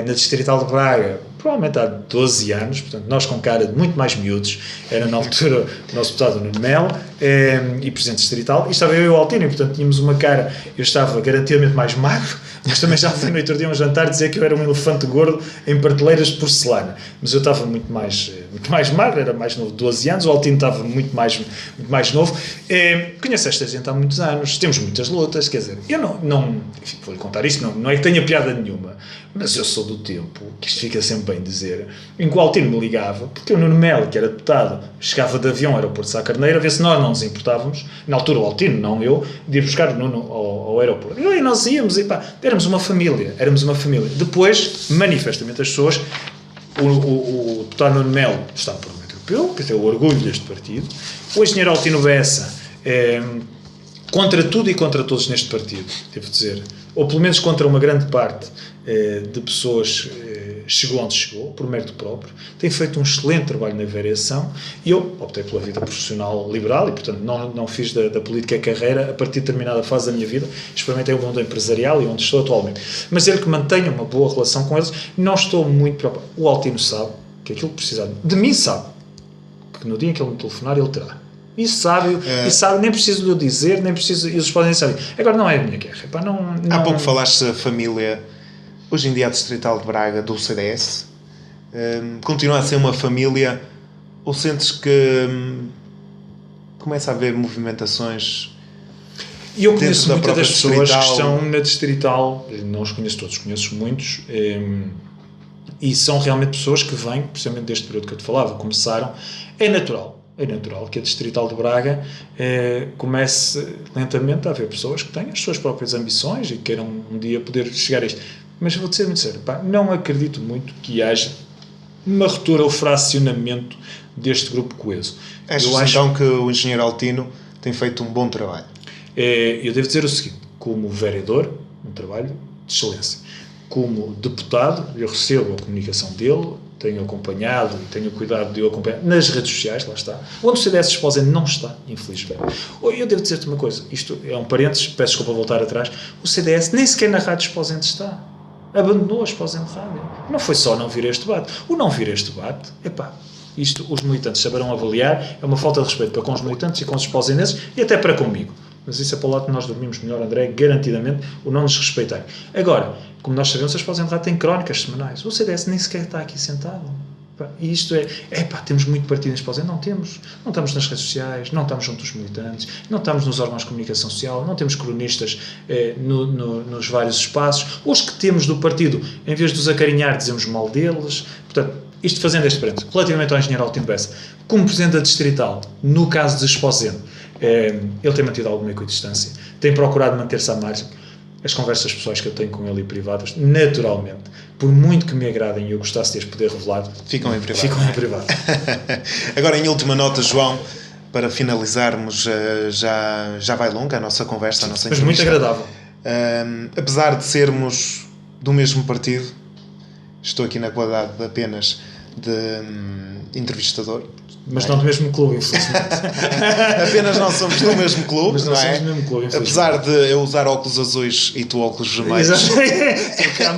na Distrital de Braga, provavelmente há 12 anos, portanto, nós com cara de muito mais miúdos, era na altura o nosso deputado Nuno Melo e presidente distrital, e estava eu e o Altino, e portanto tínhamos uma cara, eu estava garantidamente mais magro, mas também já fui no outro dia um jantar dizer que eu era um elefante gordo em prateleiras de porcelana, mas eu estava muito mais magro, era mais novo, 12 anos, o Altino estava muito mais novo. Conheço esta gente há muitos anos, temos muitas lutas, quer dizer, eu não enfim, vou-lhe contar isto, não é que tenha piada nenhuma, mas eu sou do tempo, que isto fica sempre bem dizer, em que o Altino me ligava, porque o Nuno Melo, que era deputado, chegava de avião ao aeroporto de Sá Carneiro, a ver se nós não nos importávamos, na altura o Altino, não eu, de ir buscar o Nuno ao aeroporto. E nós íamos, e pá, éramos uma família. Depois, manifestamente, as pessoas, o deputado Nuno Melo está no Parlamento Europeu, que tem o orgulho deste partido, o engenheiro Altino Bessa contra tudo e contra todos neste partido, devo dizer, ou pelo menos contra uma grande parte de pessoas, chegou onde chegou, por mérito próprio, tem feito um excelente trabalho na variação, e eu optei pela vida profissional liberal e, portanto, não fiz da política a carreira a partir de determinada fase da minha vida, experimentei o mundo empresarial e onde estou atualmente. Mas ele que mantenha uma boa relação com eles, não estou muito preocupado. O Altino sabe que aquilo que precisar de mim sabe, que no dia em que ele me telefonar, ele terá. Isso sabe, e sabe, nem preciso lhe dizer, nem preciso, eles podem saber. Agora não é a minha guerra. Pá, não... Há pouco falaste da família, hoje em dia a Distrital de Braga, do CDS. Continua a ser uma família, ou sentes que começa a haver movimentações? E eu conheço muitas das pessoas Distrital que estão na Distrital, não os conheço todos, conheço muitos, e são realmente pessoas que vêm, precisamente deste período que eu te falava, começaram, é natural que a Distrital de Braga comece lentamente a haver pessoas que têm as suas próprias ambições e queiram um dia poder chegar a isto. Mas vou-te ser muito sério, não acredito muito que haja uma ruptura ou fracionamento deste grupo coeso. Achas então que o engenheiro Altino tem feito um bom trabalho? Eu devo dizer o seguinte, como vereador, um trabalho de excelência. Como deputado, eu recebo a comunicação dele, tenho acompanhado e tenho cuidado de o acompanhar nas redes sociais, lá está, onde o CDS Esposende não está, infelizmente. Eu devo dizer-te uma coisa, isto é um parênteses, peço desculpa voltar atrás, o CDS nem sequer na Rádio Esposende está. Abandonou a Esposende Rádio. Não foi só não vir a este debate. O não vir a este debate, isto os militantes saberão avaliar, é uma falta de respeito para com os militantes e com os esposendenses e até para comigo. Mas isso é para o lado que nós dormimos melhor, André, garantidamente, o não nos respeitar. Agora, como nós sabemos, a Esposende Rádio tem crónicas semanais. O CDS nem sequer está aqui sentado. E isto temos muito partido em Esposende? Não temos. Não estamos nas redes sociais, não estamos junto dos militantes, não estamos nos órgãos de comunicação social, não temos cronistas nos vários espaços. Os que temos do partido, em vez de os acarinhar, dizemos mal deles. Portanto, isto fazendo este parênteses, relativamente ao engenheiro Altino Bessa, como presidente da Distrital, no caso de Esposende, ele tem mantido alguma equidistância, tem procurado manter-se à margem. As conversas pessoais que eu tenho com ele e privadas, naturalmente, por muito que me agradem e eu gostasse de as poder revelar, ficam em privado. Agora, em última nota, João, para finalizarmos, já vai longa a nossa conversa, a nossa entrevista. Mas muito agradável. Apesar de sermos do mesmo partido, estou aqui na qualidade apenas de entrevistador. Mas não do mesmo clube, infelizmente. Apenas não somos do mesmo clube, mas não somos do mesmo clube, apesar de eu usar óculos azuis e tu óculos vermelhos. A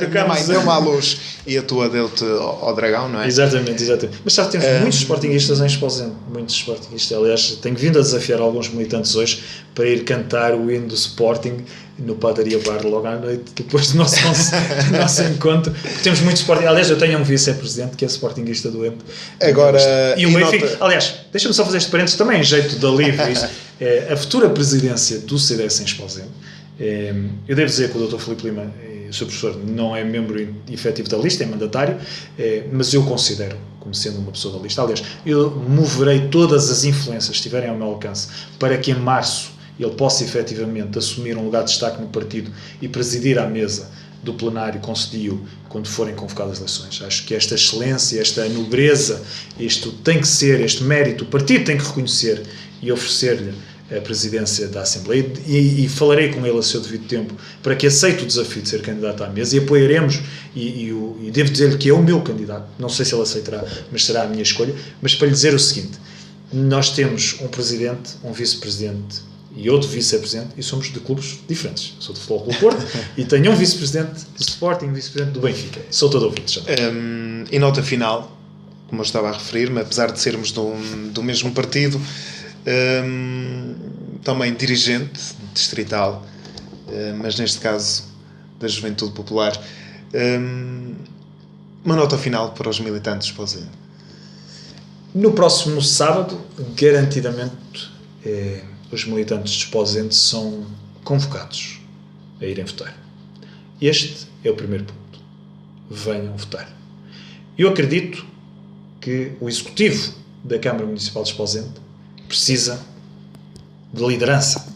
minha mãe deu-me à luz e a tua deu-te ao dragão, não é? Exatamente. Mas sabe, temos muitos sportinguistas em Esposende, muitos sportinguistas. Aliás, tenho vindo a desafiar alguns militantes hoje para ir cantar o hino do Sporting no Padaria Bar logo à noite, depois do nosso encontro. Temos muitos Sporting. Aliás, eu tenho um vice-presidente que é sportinguista doente. Agora, e o Benfica. Aliás, deixa-me só fazer este parênteses também, em jeito de alívio. A futura presidência do CDS em Esposende, eu devo dizer que o Dr. Filipe Lima, o seu professor, não é membro efetivo da lista, é mandatário, mas eu considero como sendo uma pessoa da lista. Aliás, eu moverei todas as influências que estiverem ao meu alcance para que em março ele possa efetivamente assumir um lugar de destaque no partido e presidir à mesa do plenário concedido quando forem convocadas as eleições. Acho que esta excelência, esta nobreza, isto tem que ser, este mérito, o partido tem que reconhecer e oferecer-lhe a presidência da Assembleia e falarei com ele a seu devido tempo para que aceite o desafio de ser candidato à mesa e apoiaremos e devo dizer-lhe que é o meu candidato, não sei se ele aceitará, mas será a minha escolha, mas para lhe dizer o seguinte, nós temos um presidente, um vice-presidente e outro vice-presidente, e somos de clubes diferentes. Sou do Futebol Clube Porto e tenho um vice-presidente do Sporting, um vice-presidente do Benfica. Sou todo ouvido. Em nota final, como eu estava a referir-me, apesar de sermos do mesmo partido, também dirigente distrital, mas neste caso da Juventude Popular, uma nota final para os militantes de Esposende. No próximo sábado, garantidamente, os militantes de Esposende são convocados a irem votar. Este é o primeiro ponto. Venham votar. Eu acredito que o Executivo da Câmara Municipal de Esposende precisa de liderança.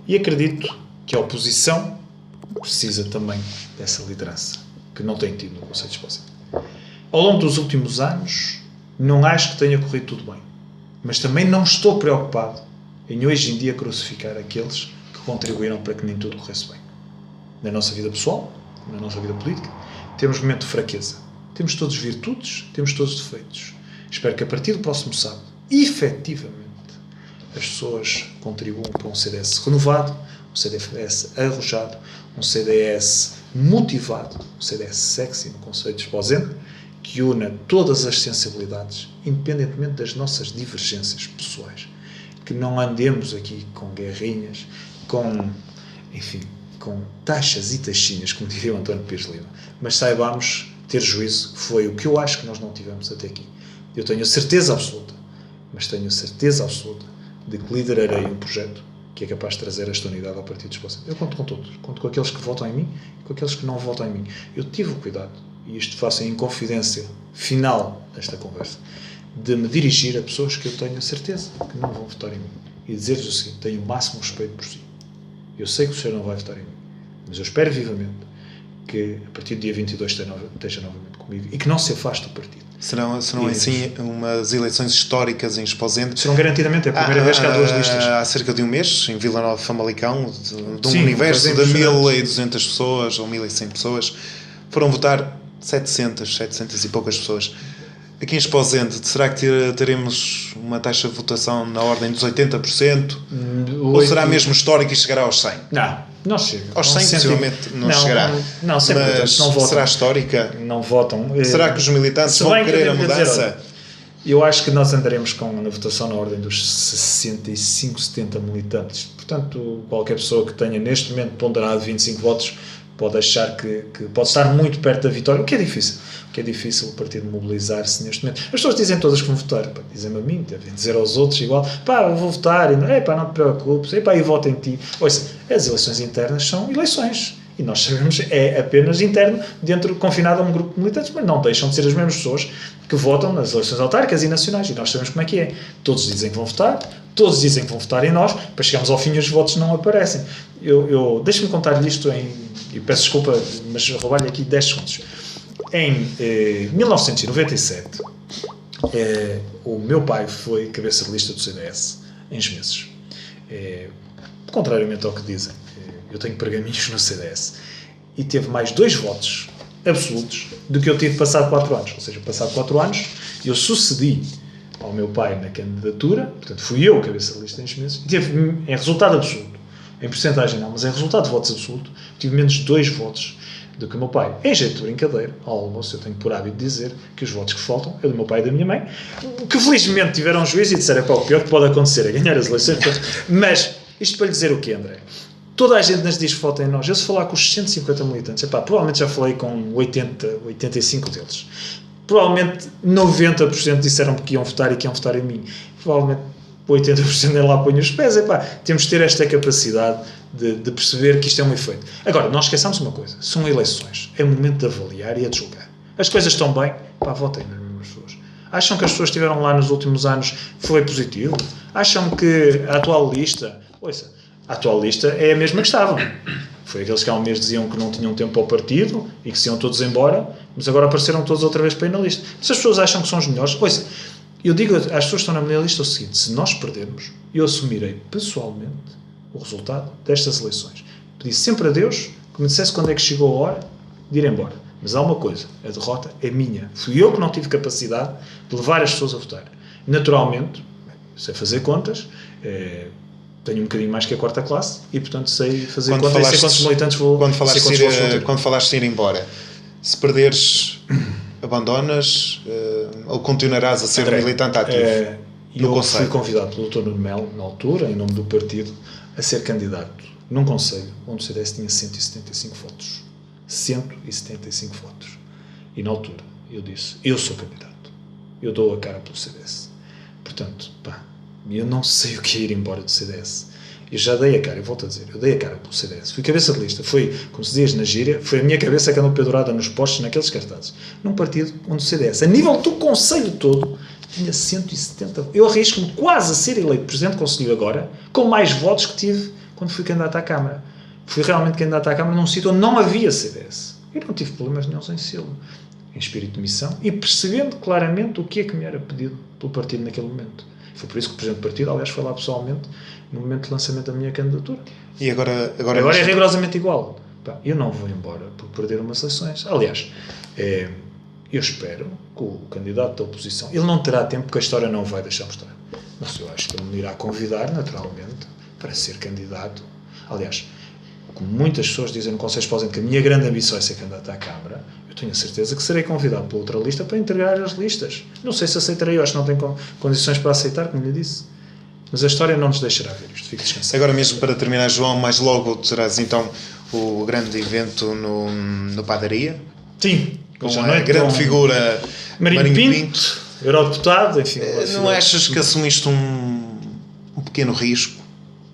E acredito que a oposição precisa também dessa liderança, que não tem tido no Conselho de Esposende. Ao longo dos últimos anos, não acho que tenha corrido tudo bem. Mas também não estou preocupado em hoje em dia crucificar aqueles que contribuíram para que nem tudo corresse bem. Na nossa vida pessoal, na nossa vida política, temos momento de fraqueza. Temos todos virtudes, temos todos defeitos. Espero que a partir do próximo sábado, efetivamente, as pessoas contribuam para um CDS renovado, um CDS arrojado, um CDS motivado, um CDS sexy, no conceito de Esposende, que una todas as sensibilidades, independentemente das nossas divergências pessoais. Que não andemos aqui com guerrinhas, com taxas e taxinhas, como diria o António Pires Lima, mas saibamos ter juízo, que foi o que eu acho que nós não tivemos até aqui. Eu tenho a certeza absoluta, mas tenho a certeza absoluta de que liderarei um projeto que é capaz de trazer esta unidade ao Partido dos Esposende. Eu conto com todos, conto com aqueles que votam em mim e com aqueles que não votam em mim. Eu tive o cuidado, e isto faço em confidência final desta conversa, de me dirigir a pessoas que eu tenho a certeza que não vão votar em mim e dizer-lhes o seguinte: tenho o máximo respeito por si. Eu sei que o senhor não vai votar em mim, mas eu espero vivamente que a partir do dia 22 esteja novamente comigo e que não se afaste do partido. Serão assim umas eleições históricas em Esposende? Serão garantidamente, é a primeira vez que há duas listas. Há cerca de um mês, em Vila Nova de Famalicão, de um Sim, universo de 1.200 pessoas ou 1.100 pessoas, foram votar 700 e poucas pessoas. Aqui em Esposende, será que teremos uma taxa de votação na ordem dos 80%? Ou será mesmo histórico e chegará aos 100%? Não chega. Aos 100 possivelmente não chegará. Não, mas não votam. Será histórica? Não votam. Será que os militantes vão querer a mudança? Eu acho que nós andaremos na votação na ordem dos 65, 70 militantes. Portanto, qualquer pessoa que tenha neste momento ponderado 25 votos pode achar que pode estar muito perto da vitória, o que é difícil. O que é difícil o partido mobilizar-se neste momento. As pessoas dizem todas que vão votar. Dizem-me a mim, devem dizer aos outros igual. Eu vou votar. Não te preocupes. Eu voto em ti. Ouça, as eleições internas são eleições. E nós sabemos, é apenas interno, confinado a um grupo de militantes, mas não deixam de ser as mesmas pessoas que votam nas eleições autárquicas e nacionais. E nós sabemos como é que é. Todos dizem que vão votar, todos dizem que vão votar em nós, para chegarmos ao fim e os votos não aparecem. Deixe-me contar-lhe isto e peço desculpa, mas roubar-lhe aqui 10 segundos. Em 1997, o meu pai foi cabeça de lista do CDS em Gemeses. Contrariamente ao que dizem, eu tenho pergaminhos no CDS. E teve mais 2 votos absolutos do que eu tive passado 4 anos. Ou seja, passado 4 anos, eu sucedi ao meu pai na candidatura, portanto fui eu cabeça de lista em Gemeses, e teve, em resultado absoluto, em porcentagem não, mas em resultado de votos absoluto, tive menos 2 votos do que o meu pai. Em jeito de brincadeira, ao almoço, eu tenho por hábito de dizer que os votos que faltam é do meu pai e da minha mãe, que felizmente tiveram juízo e disseram, o pior que pode acontecer é ganhar as eleições. Mas, isto para lhe dizer o quê, André? Toda a gente nos diz que votem em nós. Eu, se falar com os 150 militantes, provavelmente já falei com 85 deles. Provavelmente 90% disseram que iam votar e que iam votar em mim. Provavelmente 80% nem lá põem os pés. Temos de ter esta capacidade de perceber que isto é um efeito. Agora, não esqueçamos uma coisa. São eleições. É momento de avaliar e de julgar. As coisas estão bem, votem nas mesmas pessoas. Acham que as pessoas que estiveram lá nos últimos anos foi positivo? Acham que a atual lista... a atual lista é a mesma que estavam. Foi aqueles que há um mês diziam que não tinham tempo ao partido e que se iam todos embora, mas agora apareceram todos outra vez para ir na lista. Se as pessoas acham que são os melhores... eu digo às pessoas que estão na minha lista o seguinte: se nós perdermos, eu assumirei pessoalmente o resultado destas eleições. Pedi sempre a Deus que me dissesse quando é que chegou a hora de ir embora. Mas há uma coisa: a derrota é minha. Fui eu que não tive capacidade de levar as pessoas a votar. Naturalmente, sei fazer contas, tenho um bocadinho mais que a 4ª classe e, portanto, sei fazer contas e sei quantos militantes vou... Quando falaste de ir embora, se perderes, abandonas ou continuarás a ser André, militante ativo? Eu fui convidado pelo Dr. Nuno Melo, na altura, em nome do partido, a ser candidato num concelho onde o CDS tinha 175 votos. 175 votos. E, na altura, eu disse, eu sou candidato. Eu dou a cara pelo CDS. Portanto, eu não sei o que é ir embora do CDS. Eu já dei a cara, eu volto a dizer, eu dei a cara pelo CDS. Fui cabeça de lista, foi, como se diz na gíria, foi a minha cabeça que andou pendurada nos postos, naqueles cartazes. Num partido onde o CDS, a nível do concelho todo, tinha 170. Eu arrisco-me quase a ser eleito presidente do concelho agora, com mais votos que tive quando fui candidato à Câmara. Fui realmente candidato à Câmara num sítio onde não havia CDS. Eu não tive problemas nenhum em sê-lo, em espírito de missão, e percebendo claramente o que é que me era pedido pelo partido naquele momento. Foi por isso que o Presidente do Partido, aliás, foi lá pessoalmente no momento de lançamento da minha candidatura. E agora é rigorosamente igual. Eu não vou embora por perder umas eleições. Aliás, eu espero que o candidato da oposição, ele não terá tempo, porque a história não vai deixar mostrar. Mas eu acho que ele me irá convidar, naturalmente, para ser candidato. Aliás, como muitas pessoas dizem no Conselho de Esposente que a minha grande ambição é ser candidato à Câmara, eu tenho a certeza que serei convidado para outra lista para integrar as listas. Não sei se aceitarei, eu acho que não tenho condições para aceitar, como lhe disse. Mas a história não nos deixará ver isto, fique descansado. Agora mesmo para terminar, João, mais logo terás então o grande evento no Padaria. Sim. Com a grande figura Marinho Pinto, eurodeputado, enfim. Não achas que assumiste um pequeno risco?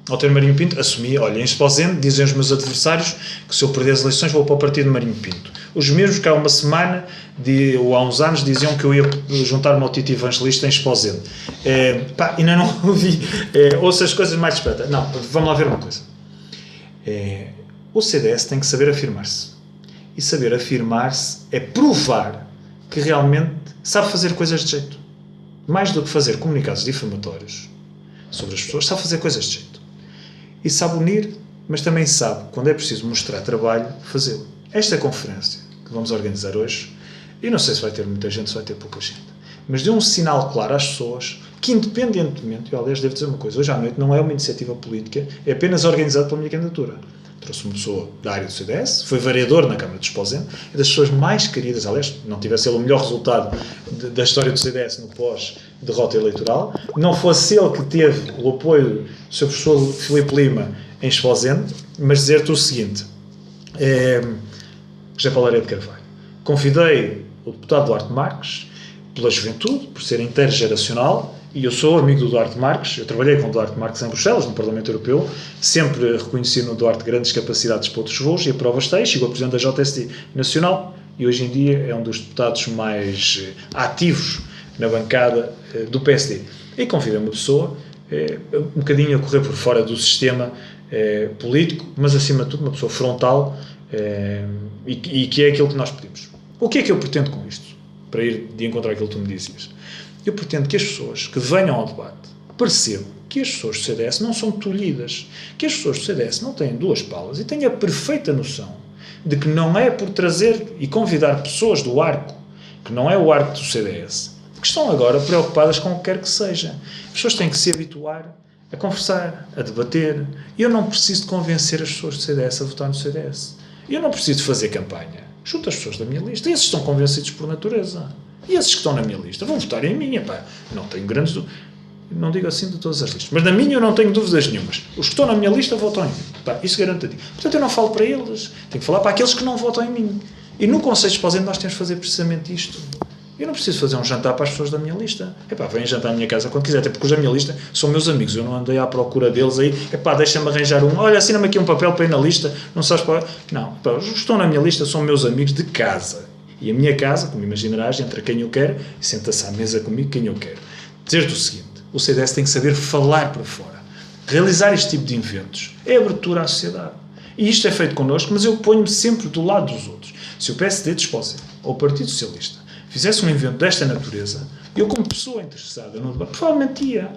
Ao ter Marinho Pinto, assumi, olha, em Esposende, dizem os meus adversários que se eu perder as eleições vou para o partido de Marinho Pinto. Os mesmos que há uma semana, ou há uns anos, diziam que eu ia juntar-me ao Tito Evangelista em Esposende. Ainda não ouvi, ouço as coisas mais despertas. Não, vamos lá ver uma coisa. O CDS tem que saber afirmar-se. E saber afirmar-se é provar que realmente sabe fazer coisas de jeito. Mais do que fazer comunicados difamatórios sobre as pessoas, sabe fazer coisas de jeito. E sabe unir, mas também sabe, quando é preciso mostrar trabalho, fazê-lo. Esta conferência que vamos organizar hoje, e não sei se vai ter muita gente, se vai ter pouca gente, mas deu um sinal claro às pessoas que, independentemente, eu aliás devo dizer uma coisa, hoje à noite não é uma iniciativa política, é apenas organizada pela minha candidatura. Trouxe uma pessoa da área do CDS, foi vereador na Câmara de Esposende, é das pessoas mais queridas, aliás, não tivesse ele o melhor resultado da história do CDS no pós-derrota eleitoral, não fosse ele que teve o apoio do seu professor Filipe Lima em Esposende, mas dizer-te o seguinte, José Paulo Areia de Carvalho, convidei o deputado Duarte Marques pela juventude, por ser intergeracional, e eu sou amigo do Duarte Marques, eu trabalhei com o Duarte Marques em Bruxelas, no Parlamento Europeu, sempre reconheci no Duarte grandes capacidades para outros voos, e a prova está aí, chegou a Presidente da JST Nacional, e hoje em dia é um dos deputados mais ativos na bancada do PSD. E convidei uma pessoa, um bocadinho a correr por fora do sistema político, mas acima de tudo uma pessoa frontal, e que é aquilo que nós pedimos. O que é que eu pretendo com isto? Para ir de encontro àquilo que tu me dizias. Eu pretendo que as pessoas que venham ao debate percebam que as pessoas do CDS não são tolhidas, que as pessoas do CDS não têm duas palas e têm a perfeita noção de que não é por trazer e convidar pessoas do arco, que não é o arco do CDS, que estão agora preocupadas com o que quer que seja. As pessoas têm que se habituar a conversar, a debater. Eu não preciso de convencer as pessoas do CDS a votar no CDS. Eu não preciso de fazer campanha. Junto as pessoas da minha lista. Esses estão convencidos por natureza. E esses que estão na minha lista vão votar em mim. Não tenho grandes dúvidas. Não digo assim de todas as listas. Mas na minha eu não tenho dúvidas nenhumas. Os que estão na minha lista votam em mim. Isso garanto-te. Portanto, eu não falo para eles. Tenho que falar para aqueles que não votam em mim. E no Conselho de Esposende nós temos de fazer precisamente isto. Eu não preciso fazer um jantar para as pessoas da minha lista. Vêm jantar à minha casa quando quiser, até porque os da minha lista são meus amigos. Eu não andei à procura deles aí. Deixa-me arranjar um. Olha, assina-me aqui um papel para ir na lista. Não sabes para... Não, os que estão na minha lista são meus amigos de casa. E a minha casa, como imaginarás, entra quem eu quero e senta-se à mesa comigo quem eu quero. Dizer-te o seguinte, o CDS tem que saber falar para fora. Realizar este tipo de eventos é abertura à sociedade. E isto é feito connosco, mas eu ponho-me sempre do lado dos outros. Se o PSD de Esposende ou o Partido Socialista fizesse um evento desta natureza, eu como pessoa interessada no debate, provavelmente ia.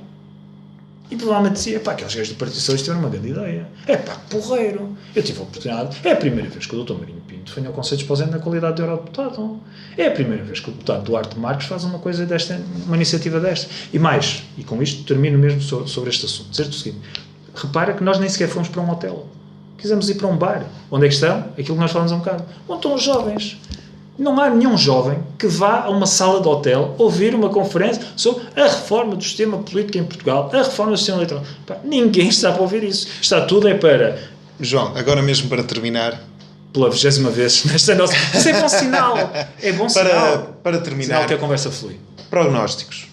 E provavelmente dizia, aqueles gajos do Partido Socialista tiveram uma grande ideia. Porreiro. Eu tive a oportunidade. É a primeira vez que o Dr. Marinho Pinto vem ao Conselho de Esposende na qualidade de eurodeputado. É a primeira vez que o deputado Duarte Marques faz uma coisa desta, uma iniciativa desta. E mais, e com isto termino mesmo sobre este assunto. Dizer-te o seguinte, repara que nós nem sequer fomos para um hotel. Quisemos ir para um bar. Onde é que estão? Aquilo que nós falamos há um bocado. Onde estão os jovens? Não há nenhum jovem que vá a uma sala de hotel ouvir uma conferência sobre a reforma do sistema político em Portugal, a reforma do sistema eleitoral. Ninguém está para ouvir isso. Está tudo para... João, agora mesmo para terminar... Pela 20ª vez nesta nossa... Isso é bom sinal. É bom sinal. Para terminar... Sinal que a conversa flui. Prognósticos.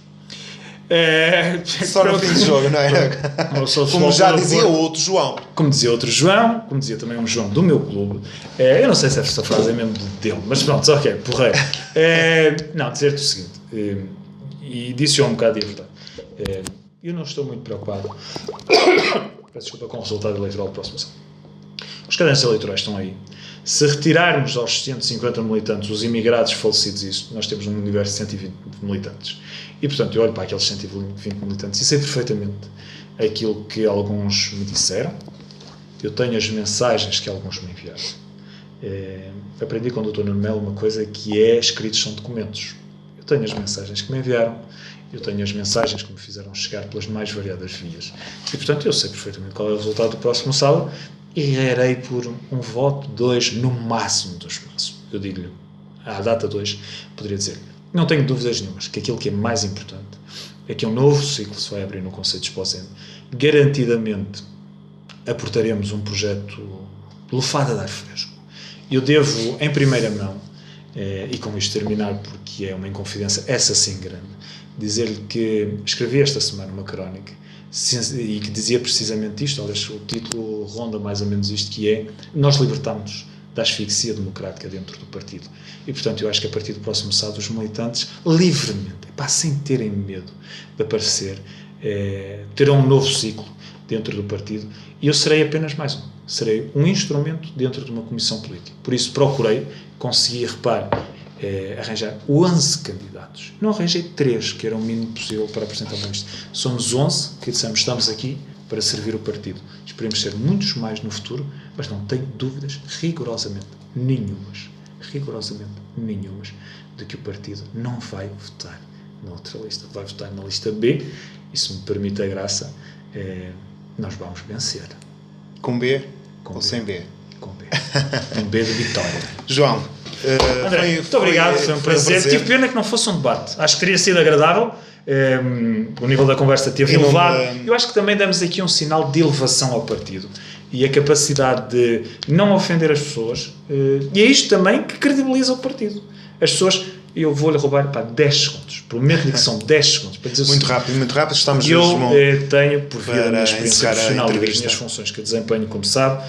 Só no fim de jogo, não é? Como já dizia o outro João. Como dizia outro João, como dizia também um João do meu clube. Eu não sei se esta frase é mesmo dele, mas pronto, ok, porreiro. Não, dizer-te o seguinte, e disse-o um bocado de verdade. Eu não estou muito preocupado, peço desculpa, com o resultado eleitoral do próximo ano. cadernos eleitorais estão aí. Se retirarmos aos 150 militantes os imigrados falecidos, isso, nós temos um universo de 120 militantes. E, portanto, eu olho para aqueles 120 militantes e sei perfeitamente aquilo que alguns me disseram. Eu tenho as mensagens que alguns me enviaram. Aprendi com o Dr. Nuno Melo uma coisa que é: escritos são documentos. Eu tenho as mensagens que me enviaram, eu tenho as mensagens que me fizeram chegar pelas mais variadas vias. E, portanto, eu sei perfeitamente qual é o resultado do próximo sábado e errarei por um voto, 2, no máximo dos máximos. Eu digo-lhe, à data 2, poderia dizer, não tenho dúvidas nenhumas, que aquilo que é mais importante é que um novo ciclo se vai abrir no Conselho de Esposende. Garantidamente aportaremos um projeto lufado de ar fresco. Eu devo, em primeira mão, e com isto terminar, porque é uma inconfidência, essa sim grande, dizer-lhe que escrevi esta semana uma crónica e que dizia precisamente isto. Aliás, o título ronda mais ou menos isto, que é: nós libertámos da asfixia democrática dentro do partido. E, portanto, eu acho que a partir do próximo sábado os militantes, livremente, sem terem medo de aparecer, terão um novo ciclo dentro do partido, e eu serei apenas mais um. Serei um instrumento dentro de uma comissão política. Por isso procurei, consegui, repare, arranjar 11 candidatos. Não arranjei 3, que era o mínimo possível para apresentar uma lista. Somos 11 que dissemos: estamos aqui para servir o partido. Esperemos ser muitos mais no futuro, mas não tenho dúvidas rigorosamente nenhumas de que o partido não vai votar na outra lista, vai votar na lista B, e, se me permite a graça, nós vamos vencer. Com B ou sem B? Com B. Com B de vitória. João, André, muito obrigado, foi um prazer. Tive pena que não fosse um debate. Acho que teria sido agradável. O nível da conversa teve elevado. Eu acho que também damos aqui um sinal de elevação ao partido e a capacidade de não ofender as pessoas. E é isto também que credibiliza o partido. As pessoas, eu vou-lhe roubar 10 segundos. Prometo-lhe que são 10 segundos. Para dizer muito rápido. Estamos eu tenho, por via da minha experiência profissional e das minhas funções que eu desempenho, como sabe,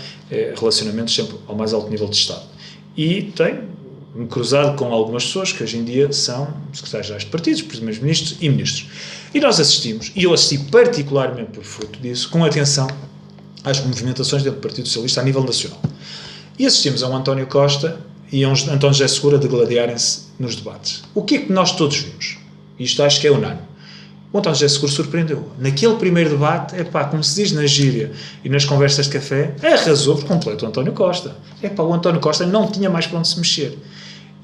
relacionamentos sempre ao mais alto nível de Estado. E tenho-me cruzado com algumas pessoas que hoje em dia são secretários-gerais de partidos, primeiros-ministros e ministros. E nós assistimos, e eu assisti particularmente por fruto disso, com atenção às movimentações dentro do Partido Socialista a nível nacional. E assistimos a um António Costa e a um António José Segura degladiarem-se nos debates. O que é que nós todos vimos? Isto acho que é unânime. O António José Seguro surpreendeu. Naquele primeiro debate, como se diz na gíria e nas conversas de café, arrasou por completo o António Costa. O António Costa não tinha mais para onde se mexer.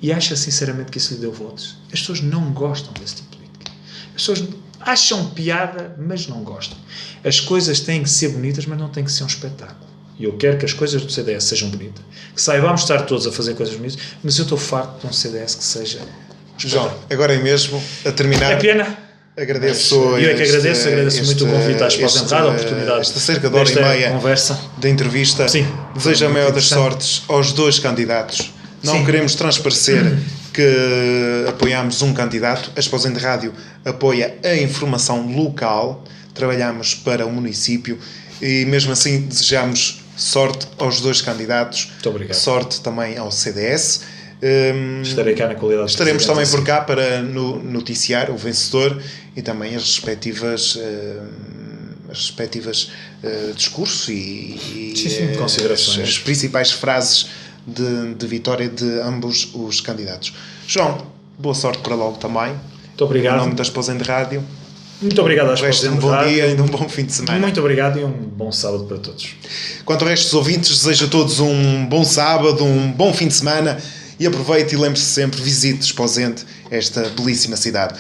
E acha sinceramente que isso lhe deu votos? As pessoas não gostam desse tipo de política. As pessoas acham piada, mas não gostam. As coisas têm que ser bonitas, mas não têm que ser um espetáculo. E eu quero que as coisas do CDS sejam bonitas, que saibamos estar todos a fazer coisas bonitas, mas eu estou farto de um CDS que seja um espetáculo. João, agora é mesmo, a terminar. É pena. Agradeço muito o convite à Esposende Rádio, a oportunidade esta cerca de hora e meia conversa da entrevista. Sim, desejo a maior das sortes aos dois candidatos. Não Sim. queremos transparecer que apoiamos um candidato. A Esposende Rádio apoia a informação local, trabalhamos para o município e mesmo assim desejamos sorte aos dois candidatos. Muito obrigado. Sorte também ao CDS. Estarei cá na qualidade de Estaremos também por cá para noticiar o vencedor e também as respectivas discursos e considerações. as principais frases de vitória de ambos os candidatos. João, boa sorte para logo também. Muito obrigado. Em nome da Esposende Rádio. Muito obrigado às Esposende Rádio. Um bom dia e um bom fim de semana. Muito obrigado e um bom sábado para todos. Quanto ao resto dos ouvintes, desejo a todos um bom sábado, um bom fim de semana. E aproveite e lembre-se sempre, visite Esposende, esta belíssima cidade.